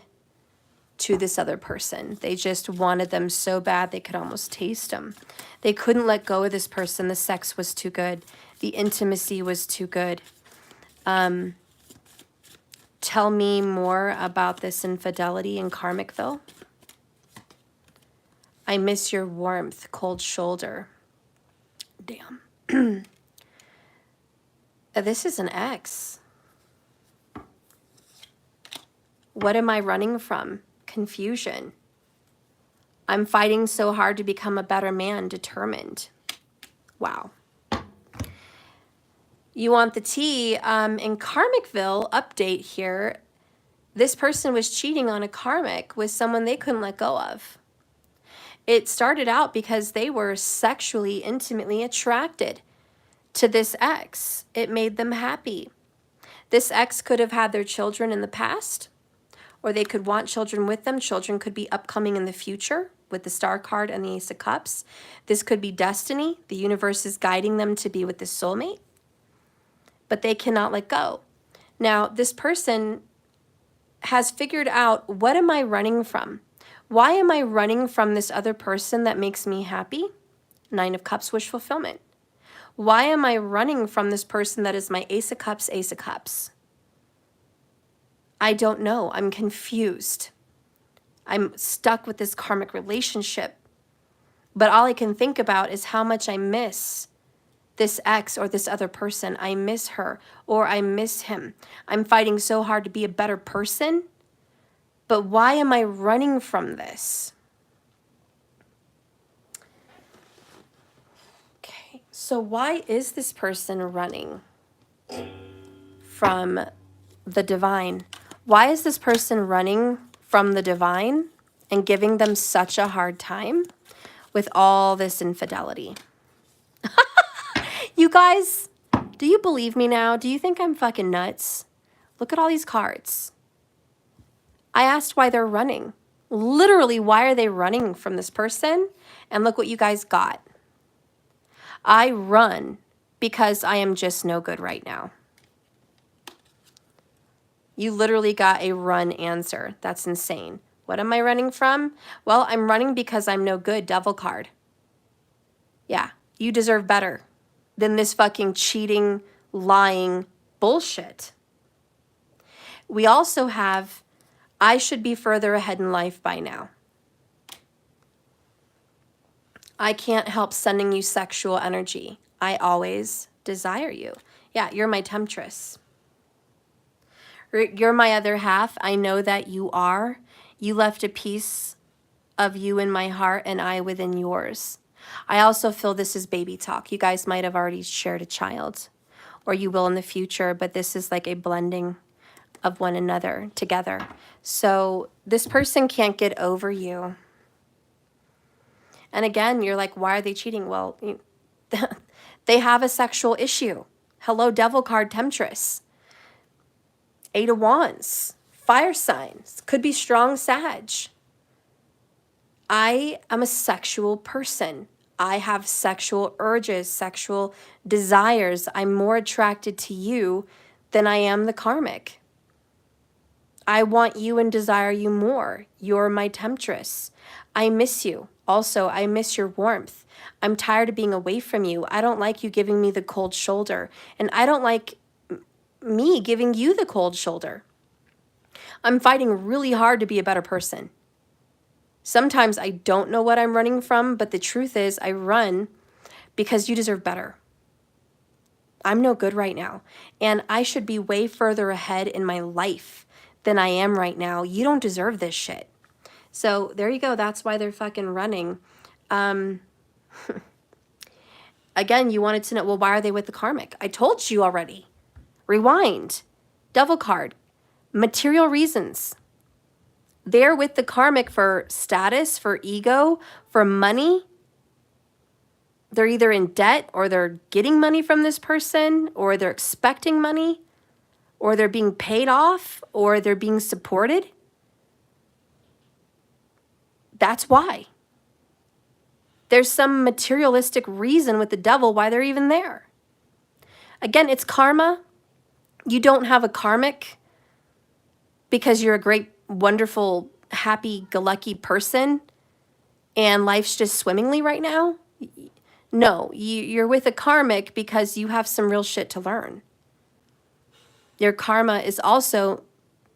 Speaker 1: to this other person. They just wanted them so bad they could almost taste them. They couldn't let go of this person. The sex was too good. The intimacy was too good. Tell me more about this infidelity in Karmicville. I miss your warmth, cold shoulder. Damn. This is an ex. What am I running from? Confusion. I'm fighting so hard to become a better man, determined. Wow. You want the tea? In Karmicville, update here, this person was cheating on a karmic with someone they couldn't let go of. It started out because they were sexually, intimately attracted to this ex. It made them happy. This ex could have had their children in the past, or they could want children with them. Children could be upcoming in the future with the Star card and the Ace of Cups. This could be destiny. The universe is guiding them to be with the soulmate, but they cannot let go. Now, this person has figured out, what am I running from? Why am I running from this other person that makes me happy? 9 of Cups, wish fulfillment. Why am I running from this person that is my Ace of Cups, Ace of Cups? I don't know. I'm confused. I'm stuck with this karmic relationship. But all I can think about is how much I miss this ex or this other person. I miss her or I miss him. I'm fighting so hard to be a better person. But why am I running from this? Okay, so why is this person running from the divine? Why is this person running from the divine and giving them such a hard time with all this infidelity? You guys, do you believe me now? Do you think I'm fucking nuts? Look at all these cards. I asked why they're running. Literally, why are they running from this person? And look what you guys got. I run because I am just no good right now. You literally got a run answer. That's insane. What am I running from? Well, I'm running because I'm no good, devil card. Yeah, you deserve better than this fucking cheating, lying bullshit. We also have, I should be further ahead in life by now. I can't help sending you sexual energy. I always desire you. Yeah, you're my temptress. You're my other half. I know that you are. You left a piece of you in my heart and I within yours. I also feel this is baby talk. You guys might have already shared a child, or you will in the future, but this is like a blending of one another together. So this person can't get over you. And again, you're like, why are they cheating? Well, they have a sexual issue. Hello, devil card temptress. 8 of Wands, fire signs, could be strong Sag. I am a sexual person. I have sexual urges, sexual desires. I'm more attracted to you than I am the karmic. I want you and desire you more. You're my temptress. I miss you. Also, I miss your warmth. I'm tired of being away from you. I don't like you giving me the cold shoulder. And I don't like me giving you the cold shoulder. I'm fighting really hard to be a better person. Sometimes I don't know what I'm running from, but the truth is I run because you deserve better. I'm no good right now, and I should be way further ahead in my life than I am right now. You don't deserve this shit. So there you go. That's why they're fucking running. Again, you wanted to know, well, why are they with the karmic? I told you already. Rewind. Devil card. Material reasons. They're with the karmic for status, for ego, for money. They're either in debt, or they're getting money from this person, or they're expecting money, or they're being paid off, or they're being supported. That's why. There's some materialistic reason with the devil why they're even there. Again, it's karma. You don't have a karmic because you're a great, wonderful, happy-go-lucky person and life's just swimmingly right now. No, you're with a karmic because you have some real shit to learn. Your karma is also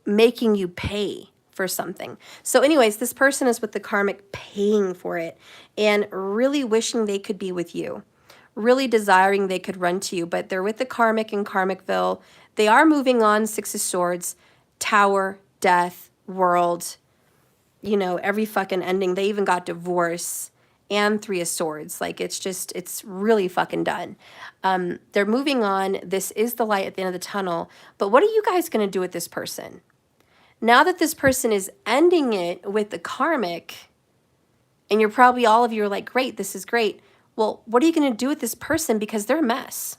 Speaker 1: making you pay for something. So anyways, this person is with the karmic paying for it and really wishing they could be with you, really desiring they could run to you, but they're with the karmic in Karmicville. They are moving on. 6 of Swords, Tower, Death, World, you know, every fucking ending. They even got divorce and 3 of Swords. Like, it's just, it's really fucking done. They're moving on. This is the light at the end of the tunnel. But what are you guys going to do with this person? Now that this person is ending it with the karmic, and you're probably, all of you are like, great, this is great. Well, what are you going to do with this person? Because they're a mess.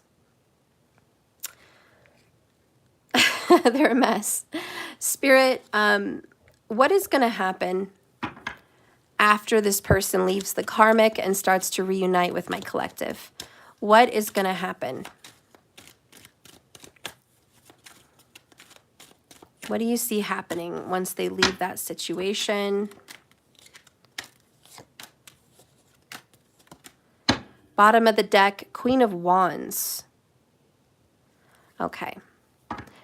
Speaker 1: They're a mess. Spirit, what is going to happen after this person leaves the karmic and starts to reunite with my collective? What is going to happen? What do you see happening once they leave that situation? Bottom of the deck, Queen of Wands. Okay.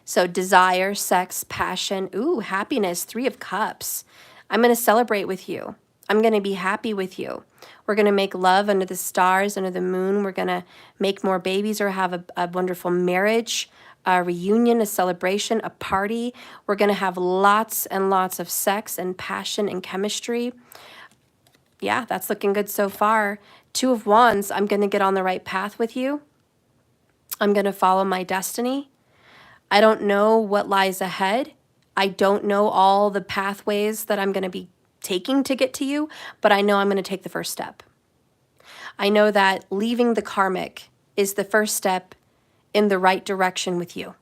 Speaker 1: So desire, sex, passion, ooh, happiness, 3 of Cups. I'm going to celebrate with you. I'm going to be happy with you. We're going to make love under the stars, under the moon. We're going to make more babies or have a wonderful marriage, a reunion, a celebration, a party. We're going to have lots and lots of sex and passion and chemistry. Yeah, that's looking good so far. 2 of Wands, I'm going to get on the right path with you. I'm going to follow my destiny. I don't know what lies ahead. I don't know all the pathways that I'm going to be taking to get to you, but I know I'm going to take the first step. I know that leaving the karmic is the first step in the right direction with you,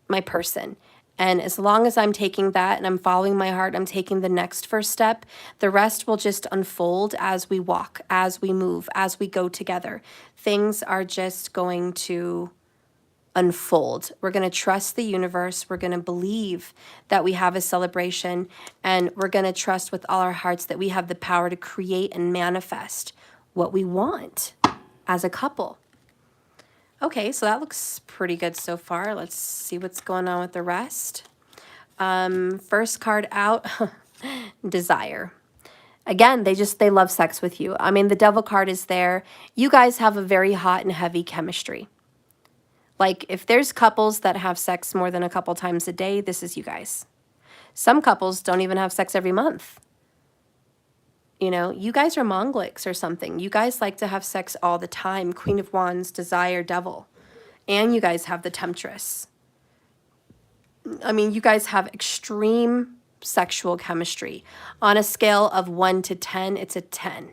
Speaker 1: my person. And as long as I'm taking that and I'm following my heart, I'm taking the next first step, the rest will just unfold as we walk, as we move, as we go together. Things are just going to unfold. We're going to trust the universe. We're going to believe that we have a celebration, and we're going to trust with all our hearts that we have the power to create and manifest what we want as a couple. Okay, so that looks pretty good so far. Let's see what's going on with the rest. First card out, desire. Again, they love sex with you. I mean, the devil card is there. You guys have a very hot and heavy chemistry. Like, if there's couples that have sex more than a couple times a day, this is you guys. Some couples don't even have sex every month. You know, you guys are Mongolics or something. You guys like to have sex all the time. Queen of Wands, desire, devil. And you guys have the temptress. I mean, you guys have extreme sexual chemistry. On a scale of 1 to 10, it's a 10.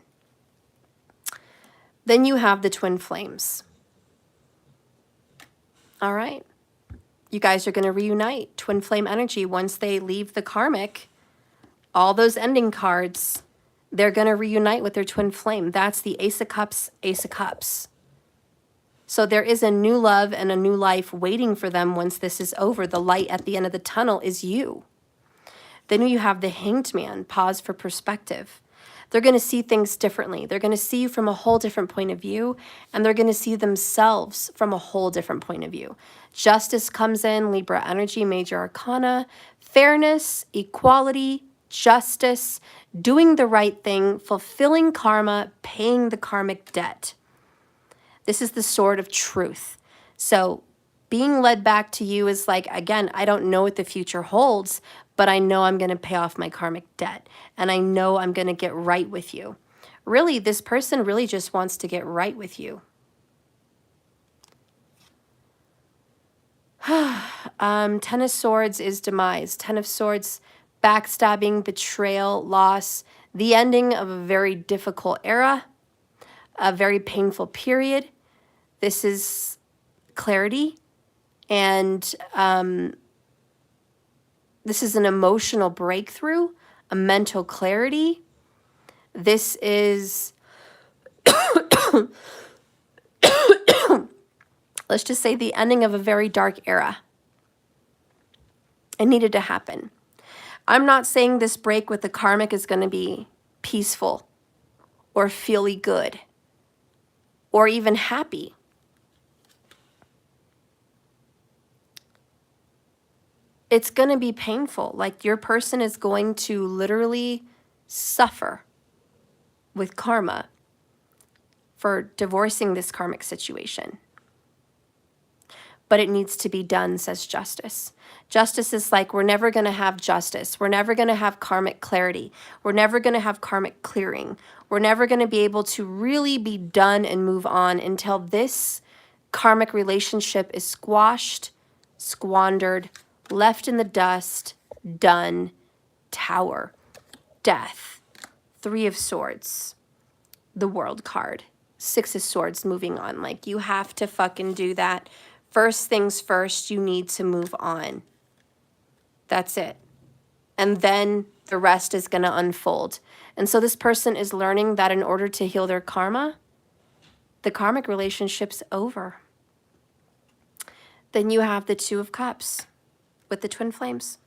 Speaker 1: Then you have the twin flames. All right. You guys are going to reunite. Twin flame energy. Once they leave the karmic, all those ending cards, they're going to reunite with their twin flame. That's the Ace of Cups, Ace of Cups. So there is a new love and a new life waiting for them once this is over. The light at the end of the tunnel is you. Then you have the Hanged Man, pause for perspective. They're going to see things differently. They're going to see you from a whole different point of view, and they're going to see themselves from a whole different point of view. Justice comes in, Libra energy, major arcana, fairness, equality, justice, doing the right thing, fulfilling karma, paying the karmic debt. This is the sword of truth. So being led back to you is like, again, I don't know what the future holds, but I know I'm going to pay off my karmic debt, and I know I'm going to get right with you. Really, this person really just wants to get right with you. Ten of Swords is demise. Ten of Swords, backstabbing, betrayal, loss, the ending of a very difficult era, a very painful period. This is clarity, and this is an emotional breakthrough, a mental clarity. This is, let's just say, the ending of a very dark era. It needed to happen. I'm not saying this break with the karmic is going to be peaceful or feely good or even happy. It's going to be painful. Like, your person is going to literally suffer with karma for divorcing this karmic situation. But it needs to be done, says justice. Justice is like, we're never going to have justice. We're never going to have karmic clarity. We're never going to have karmic clearing. We're never going to be able to really be done and move on until this karmic relationship is squashed, squandered, left in the dust, done, tower, death, Three of Swords, the World card, Six of Swords, moving on. Like, you have to fucking do that. First things first, you need to move on. That's it. And then the rest is going to unfold. And so this person is learning that in order to heal their karma, the karmic relationship's over. Then you have the Two of Cups with the twin flames.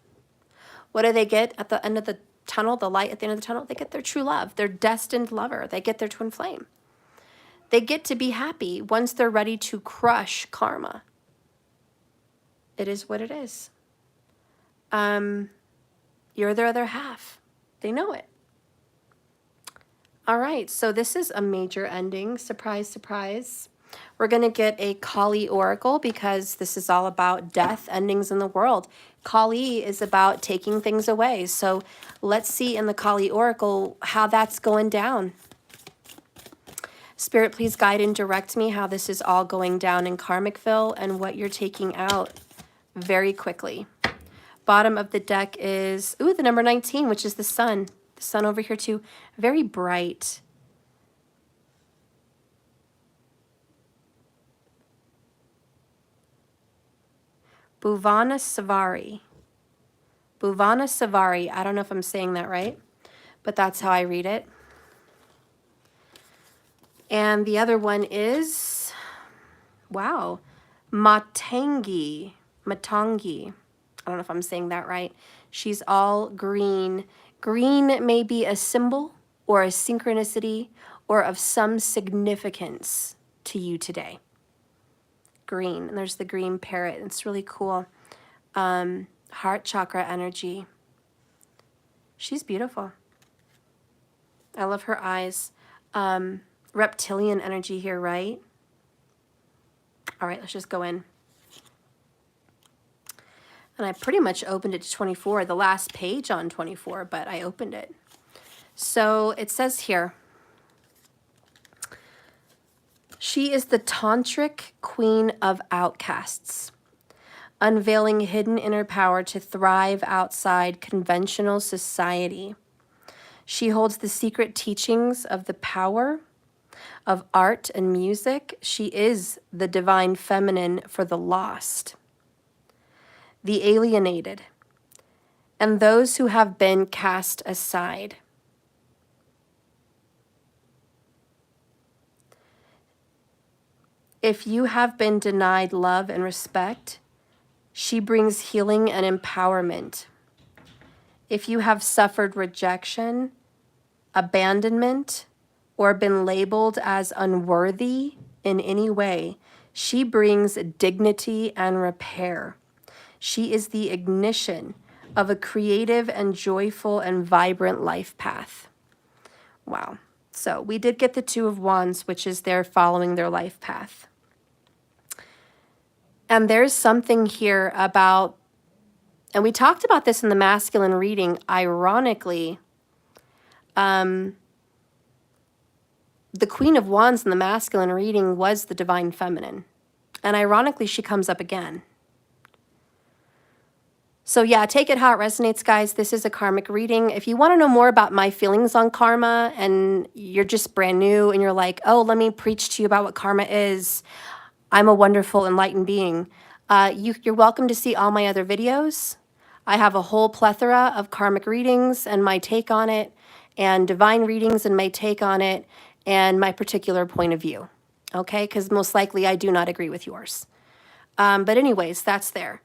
Speaker 1: What do they get at the end of the tunnel, the light at the end of the tunnel? They get their true love, their destined lover. They get their twin flame. They get to be happy once they're ready to crush karma. It is what it is. You're their other half. They know it. All right, so this is a major ending. Surprise, surprise. We're going to get a Kali Oracle because this is all about death, endings in the world. Kali is about taking things away. So let's see in the Kali Oracle how that's going down. Spirit, please guide and direct me how this is all going down in Karmicville and what you're taking out very quickly. Bottom of the deck is, ooh, the number 19, which is the sun. The sun over here too, very bright. Bhuvana Savari. Bhuvana Savari. I don't know if I'm saying that right, but that's how I read it. And the other one is, wow, Matangi. Matangi. I don't know if I'm saying that right. She's all green. Green may be a symbol or a synchronicity or of some significance to you today. Green, and there's the green parrot. It's really cool. Heart chakra energy. She's beautiful. I love her eyes. Reptilian energy here, right? All right, let's just go in. And I pretty much opened it to 24, the last page on 24, but I opened it. So it says here, she is the tantric queen of outcasts, unveiling hidden inner power to thrive outside conventional society. She holds the secret teachings of the power of art and music. She is the divine feminine for the lost, the alienated, and those who have been cast aside. If you have been denied love and respect, she brings healing and empowerment. If you have suffered rejection, abandonment, or been labeled as unworthy in any way, she brings dignity and repair. She is the ignition of a creative and joyful and vibrant life path. Wow. So we did get the Two of Wands, which is they're following their life path. And there's something here about, and we talked about this in the masculine reading, ironically, the Queen of Wands in the masculine reading was the divine feminine. And ironically, she comes up again. So yeah, take it how it resonates, guys. This is a karmic reading. If you want to know more about my feelings on karma and you're just brand new and you're like, oh, let me preach to you about what karma is, I'm a wonderful, enlightened being. You're welcome to see all my other videos. I have a whole plethora of karmic readings and my take on it, and divine readings and my take on it, and my particular point of view. Okay? Because most likely I do not agree with yours. But anyways, that's there.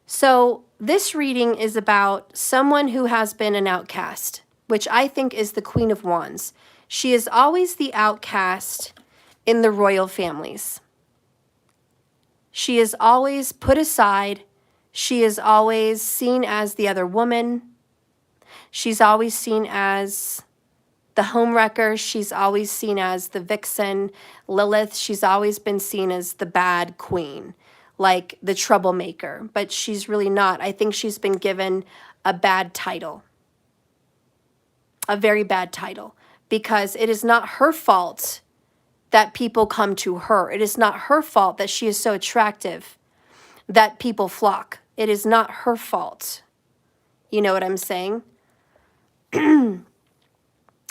Speaker 1: So this reading is about someone who has been an outcast, which I think is the Queen of Wands. She is always the outcast in the royal families. She is always put aside. She is always seen as the other woman. She's always seen as the homewrecker. She's always seen as the vixen. Lilith, she's always been seen as the bad queen, like the troublemaker, but she's really not. I think she's been given a bad title, a very bad title, because it is not her fault that people come to her. It is not her fault that she is so attractive that people flock. It is not her fault. You know what I'm saying?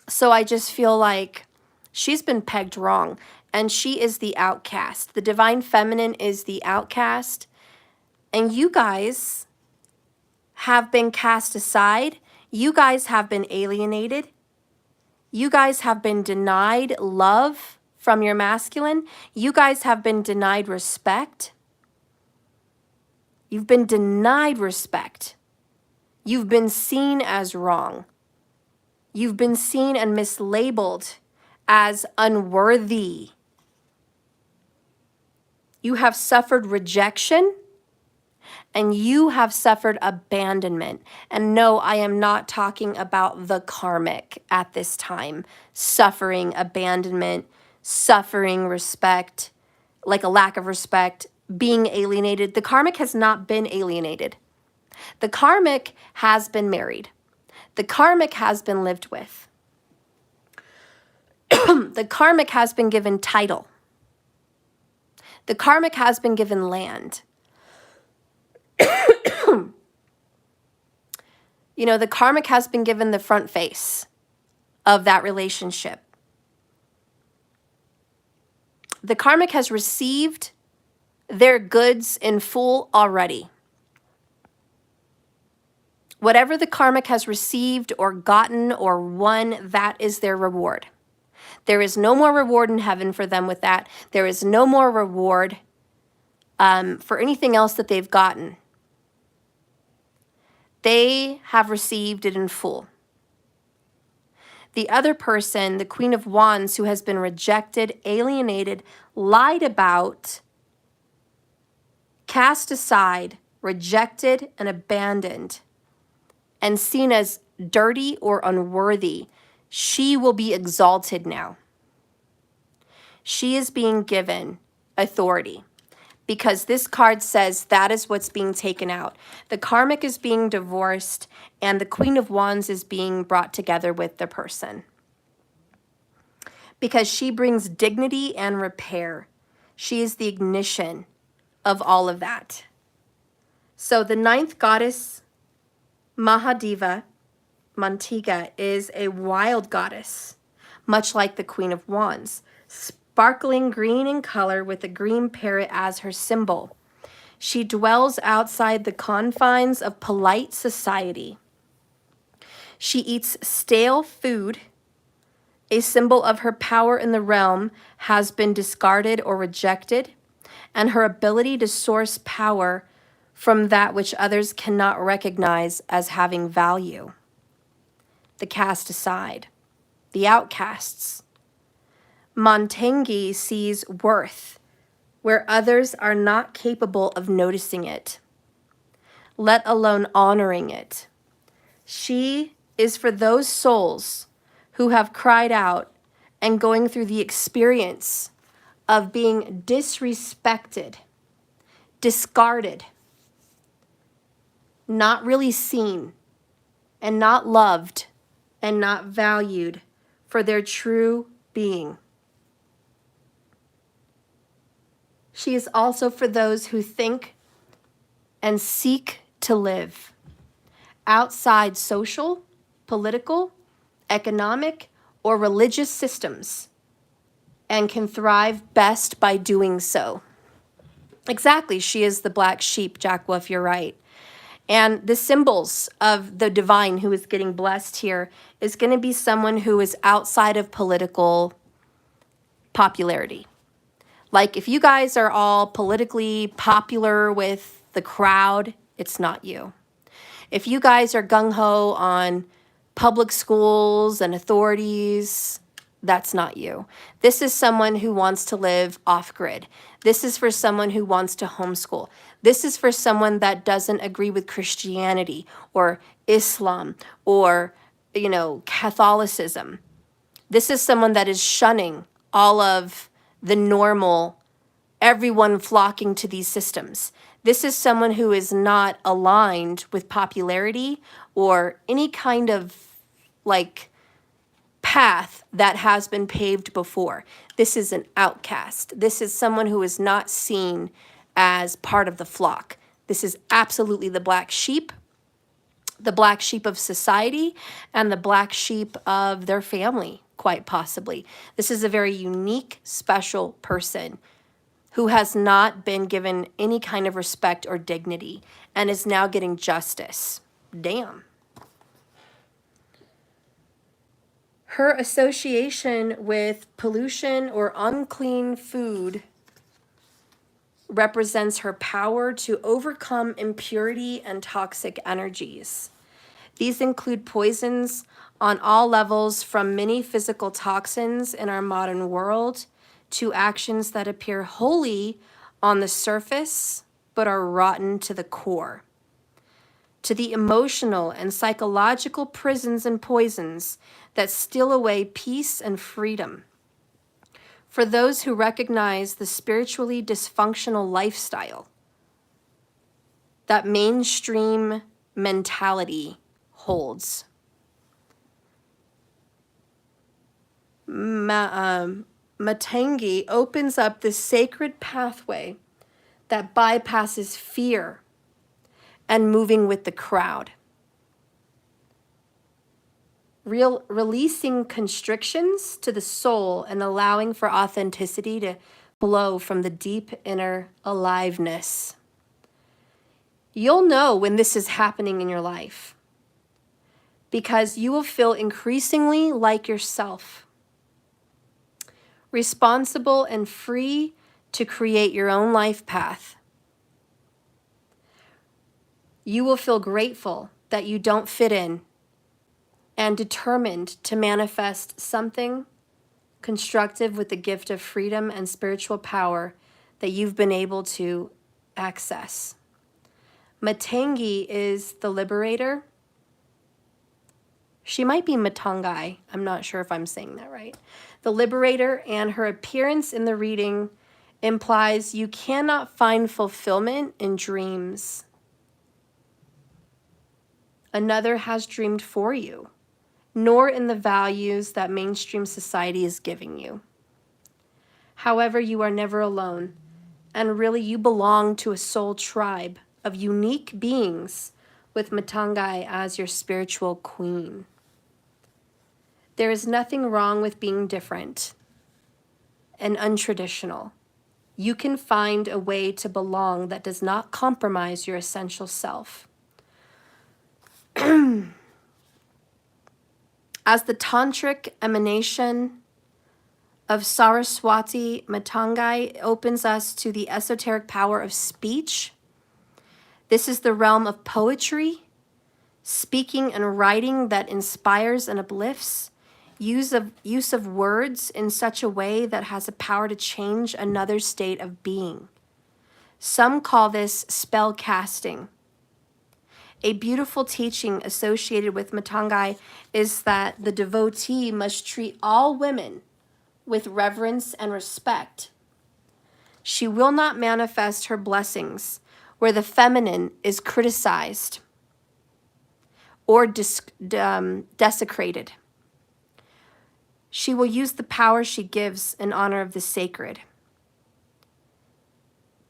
Speaker 1: So I just feel like she's been pegged wrong, and she is the outcast. The divine feminine is the outcast, and you guys have been cast aside. You guys have been alienated. You guys have been denied love from your masculine. You guys have been denied respect. You've been denied respect. You've been seen as wrong. You've been seen and mislabeled as unworthy. You have suffered rejection and you have suffered abandonment. And no, I am not talking about the karmic at this time. Suffering abandonment, suffering respect, like a lack of respect, being alienated. The karmic has not been alienated. The karmic has been married. The karmic has been lived with. The karmic has been given title. The karmic has been given land. You know, the karmic has been given the front face of that relationship. The karmic has received their goods in full already. Whatever the karmic has received or gotten or won, that is their reward. There is no more reward in heaven for them with that. There is no more reward for anything else that they've gotten. They have received it in full. The other person, the Queen of Wands, who has been rejected, alienated, lied about, cast aside, rejected, and abandoned, and seen as dirty or unworthy, she will be exalted now. She is being given authority because this card says that is what's being taken out. The karmic is being divorced and the Queen of Wands is being brought together with the person because she brings dignity and repair. She is the ignition of all of that. So the ninth goddess, Mahadeva, Mantiga, is a wild goddess, much like the Queen of Wands, sparkling green in color with a green parrot as her symbol. She dwells outside the confines of polite society. She eats stale food. A symbol of her power in the realm has been discarded or rejected, and her ability to source power from that which others cannot recognize as having value. The cast aside, the outcasts. Montangi sees worth where others are not capable of noticing it, let alone honoring it. She is for those souls who have cried out and going through the experience of being disrespected, discarded, not really seen, and not loved, and not valued for their true being. She is also for those who think and seek to live outside social, political, economic, or religious systems and can thrive best by doing so. Exactly, she is the black sheep, Jack Wolf, you're right. And the symbols of the divine who is getting blessed here is going to be someone who is outside of political popularity. Like if you guys are all politically popular with the crowd, it's not you. If you guys are gung-ho on public schools and authorities, that's not you. This is someone who wants to live off-grid. This is for someone who wants to homeschool. This is for someone that doesn't agree with Christianity or Islam or, you know, Catholicism. This is someone that is shunning all of the normal, everyone flocking to these systems. This is someone who is not aligned with popularity or any kind of like path that has been paved before. This is an outcast. This is someone who is not seen as part of the flock. This is absolutely the black sheep of society, and the black sheep of their family, quite possibly. This is a very unique, special person who has not been given any kind of respect or dignity and is now getting justice. Damn. Her association with pollution or unclean food represents her power to overcome impurity and toxic energies. These include poisons on all levels, from many physical toxins in our modern world to actions that appear holy on the surface but are rotten to the core, to the emotional and psychological prisons and poisons that steal away peace and freedom. For those who recognize the spiritually dysfunctional lifestyle that mainstream mentality holds. Matangi opens up this sacred pathway that bypasses fear and moving with the crowd. Releasing constrictions to the soul and allowing for authenticity to flow from the deep inner aliveness. You'll know when this is happening in your life because you will feel increasingly like yourself, responsible and free to create your own life path. You will feel grateful that you don't fit in and determined to manifest something constructive with the gift of freedom and spiritual power that you've been able to access. Matangi is the liberator. She might be Matangai. I'm not sure if I'm saying that right. The liberator, and her appearance in the reading implies you cannot find fulfillment in dreams. Another has dreamed for you, nor in the values that mainstream society is giving you. However, you are never alone, and really you belong to a soul tribe of unique beings with Matangai as your spiritual queen. There is nothing wrong with being different and untraditional. You can find a way to belong that does not compromise your essential self. As the tantric emanation of Saraswati, Matangai opens us to the esoteric power of speech. This is the realm of poetry, speaking and writing that inspires and uplifts, use of words in such a way that has a power to change another state of being. Some call this spell casting. A beautiful teaching associated with Matangai is that the devotee must treat all women with reverence and respect. She will not manifest her blessings where the feminine is criticized or desecrated. She will use the power she gives in honor of the sacred.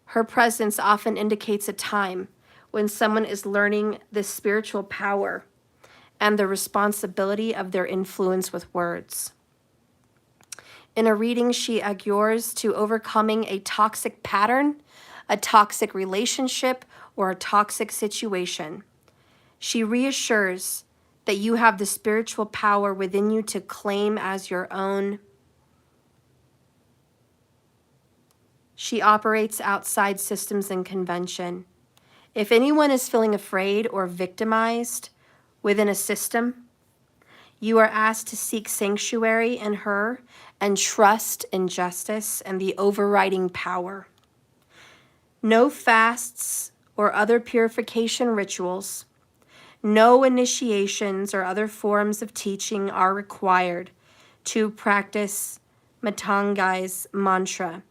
Speaker 1: Her presence often indicates a time when someone is learning the spiritual power and the responsibility of their influence with words. In a reading, she augurs to overcoming a toxic pattern, a toxic relationship, or a toxic situation. She reassures that you have the spiritual power within you to claim as your own. She operates outside systems and convention. If anyone is feeling afraid or victimized within a system, you are asked to seek sanctuary in her and trust in justice and the overriding power. No fasts or other purification rituals, no initiations or other forms of teaching are required to practice Matangai's mantra.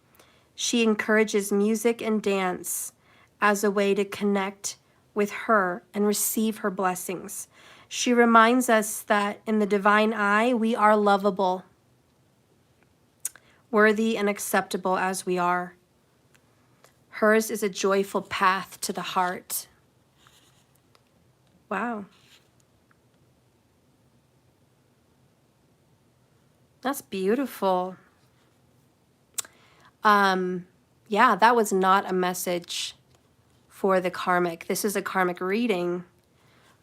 Speaker 1: She encourages music and dance as a way to connect with her and receive her blessings. She reminds us that in the divine eye, we are lovable, worthy and acceptable as we are. Hers is a joyful path to the heart. Wow. That's beautiful. Yeah, that was not a message for the karmic. This is a karmic reading,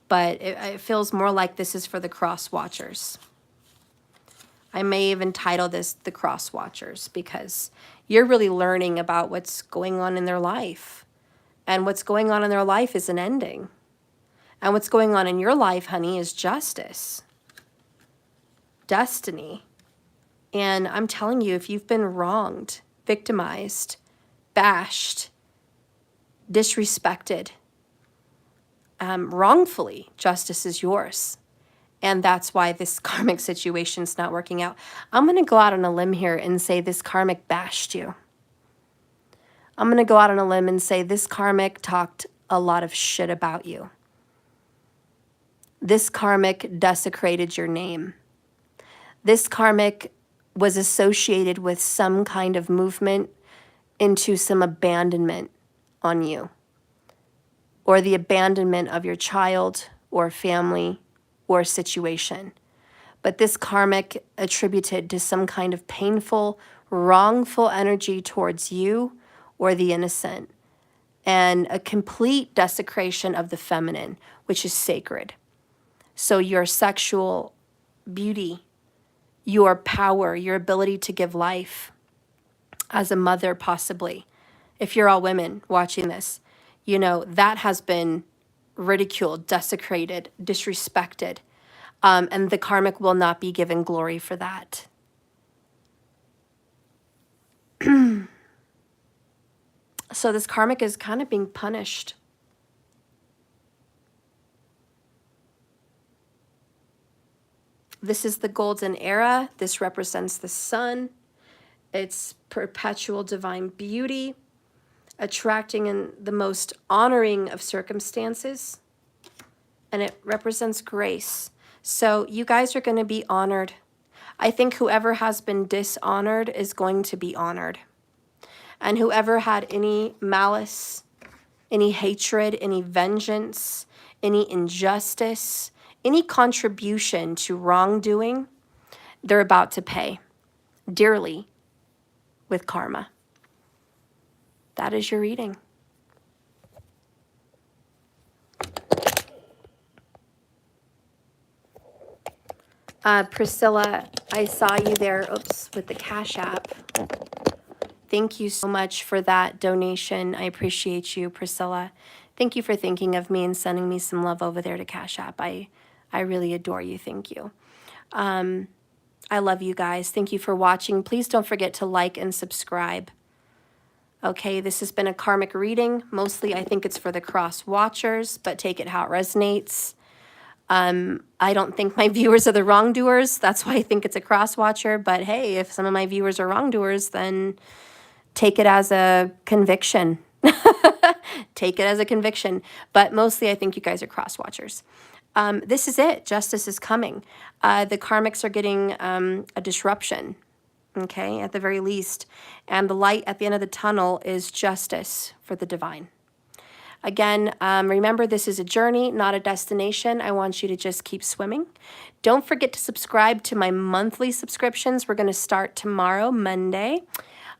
Speaker 1: but it feels more like this is for the cross watchers. I may even title this the cross watchers because you're really learning about what's going on in their life. And what's going on in their life is an ending. And what's going on in your life, honey, is justice, destiny. And I'm telling you, if you've been wronged, victimized, bashed, disrespected, wrongfully, justice is yours. And that's why this karmic situation's not working out. I'm going to go out on a limb here and say this karmic bashed you. I'm going to go out on a limb and say this karmic talked a lot of shit about you. This karmic desecrated your name. This karmic was associated with some kind of movement into some abandonment on you, or the abandonment of your child or family or situation. But this karmic attributed to some kind of painful, wrongful energy towards you or the innocent, and a complete desecration of the feminine, which is sacred. So your sexual beauty, your power, your ability to give life as a mother, possibly, if you're all women watching this, you know, that has been ridiculed, desecrated, disrespected. and the karmic will not be given glory for that. So this karmic is kind of being punished. This is the golden era. This represents the sun. It's perpetual divine beauty, attracting in the most honoring of circumstances. And it represents grace. So you guys are going to be honored. I think whoever has been dishonored is going to be honored. And whoever had any malice, any hatred, any vengeance, any injustice, any contribution to wrongdoing, they're about to pay dearly with karma. That is your reading. Priscilla, I saw you there, oops, with the Cash App. Thank you so much for that donation. I appreciate you, Priscilla. Thank you for thinking of me and sending me some love over there to Cash App. I really adore you. Thank you. I love you guys. Thank you for watching. Please don't forget to like and subscribe. Okay, this has been a karmic reading. Mostly, I think it's for the cross watchers, but take it how it resonates. I don't think my viewers are the wrongdoers. That's why I think it's a cross watcher. But hey, if some of my viewers are wrongdoers, then take it as a conviction. Take it as a conviction. But mostly, I think you guys are cross watchers. This is it. Justice is coming. The karmics are getting a disruption, okay, at the very least. And the light at the end of the tunnel is justice for the divine. Again, remember, this is a journey, not a destination. I want you to just keep swimming. Don't forget to subscribe to my monthly subscriptions. We're going to start tomorrow, Monday,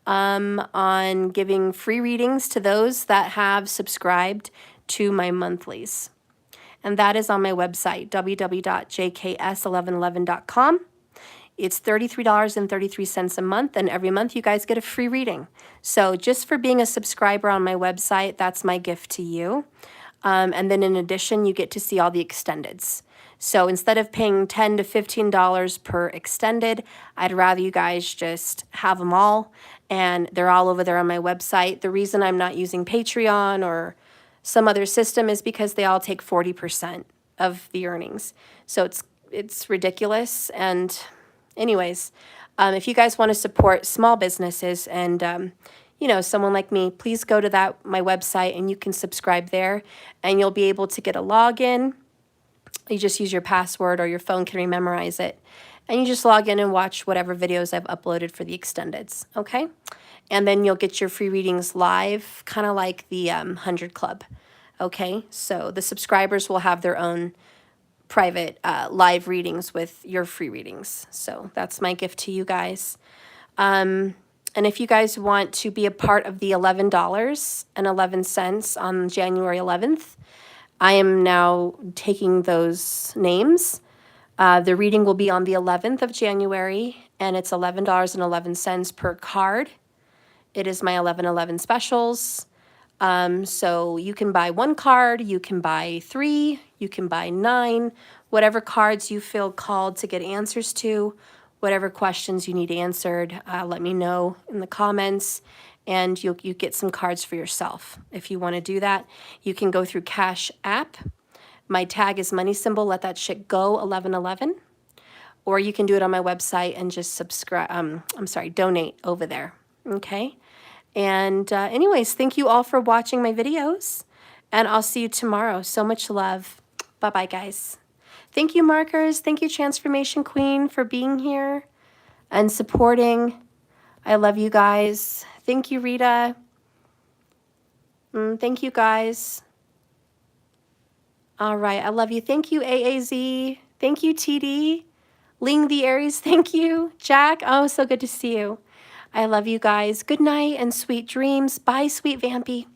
Speaker 1: on giving free readings to those that have subscribed to my monthlies. And that is on my website, www.jks1111.com. It's $33.33 a month, and every month you guys get a free reading. So just for being a subscriber on my website, that's my gift to you. And then in addition, you get to see all the extendeds. So instead of paying $10 to $15 per extended, I'd rather you guys just have them all, and they're all over there on my website. The reason I'm not using Patreon or some other system is because they all take 40% of the earnings. So it's ridiculous. And anyways, if you guys want to support small businesses and, you know, someone like me, please go to my website and you can subscribe there and you'll be able to get a login. You just use your password or your phone can memorize it. And you just log in and watch whatever videos I've uploaded for the extendeds, okay? And then you'll get your free readings live, kind of like the 100 Club, okay? So the subscribers will have their own private live readings with your free readings. So that's my gift to you guys. And if you guys want to be a part of the $11.11 on January 11th, I am now taking those names. The reading will be on the 11th of January, and it's $11.11 per card. It is my 11/11 specials. So you can buy one card, you can buy 3, you can buy 9, whatever cards you feel called to get answers to, whatever questions you need answered, let me know in the comments, and you get some cards for yourself. If you want to do that, you can go through Cash App. My tag is money symbol, let that shit go 1111. Or you can do it on my website and just donate over there. Okay? And anyways, thank you all for watching my videos. And I'll see you tomorrow. So much love. Bye-bye, guys. Thank you, Markers. Thank you, Transformation Queen, for being here and supporting. I love you guys. Thank you, Rita. Thank you, guys. All right, I love you. Thank you, AAZ. Thank you, TD. Ling the Aries, thank you. Jack, oh, so good to see you. I love you guys. Good night and sweet dreams. Bye, sweet Vampy.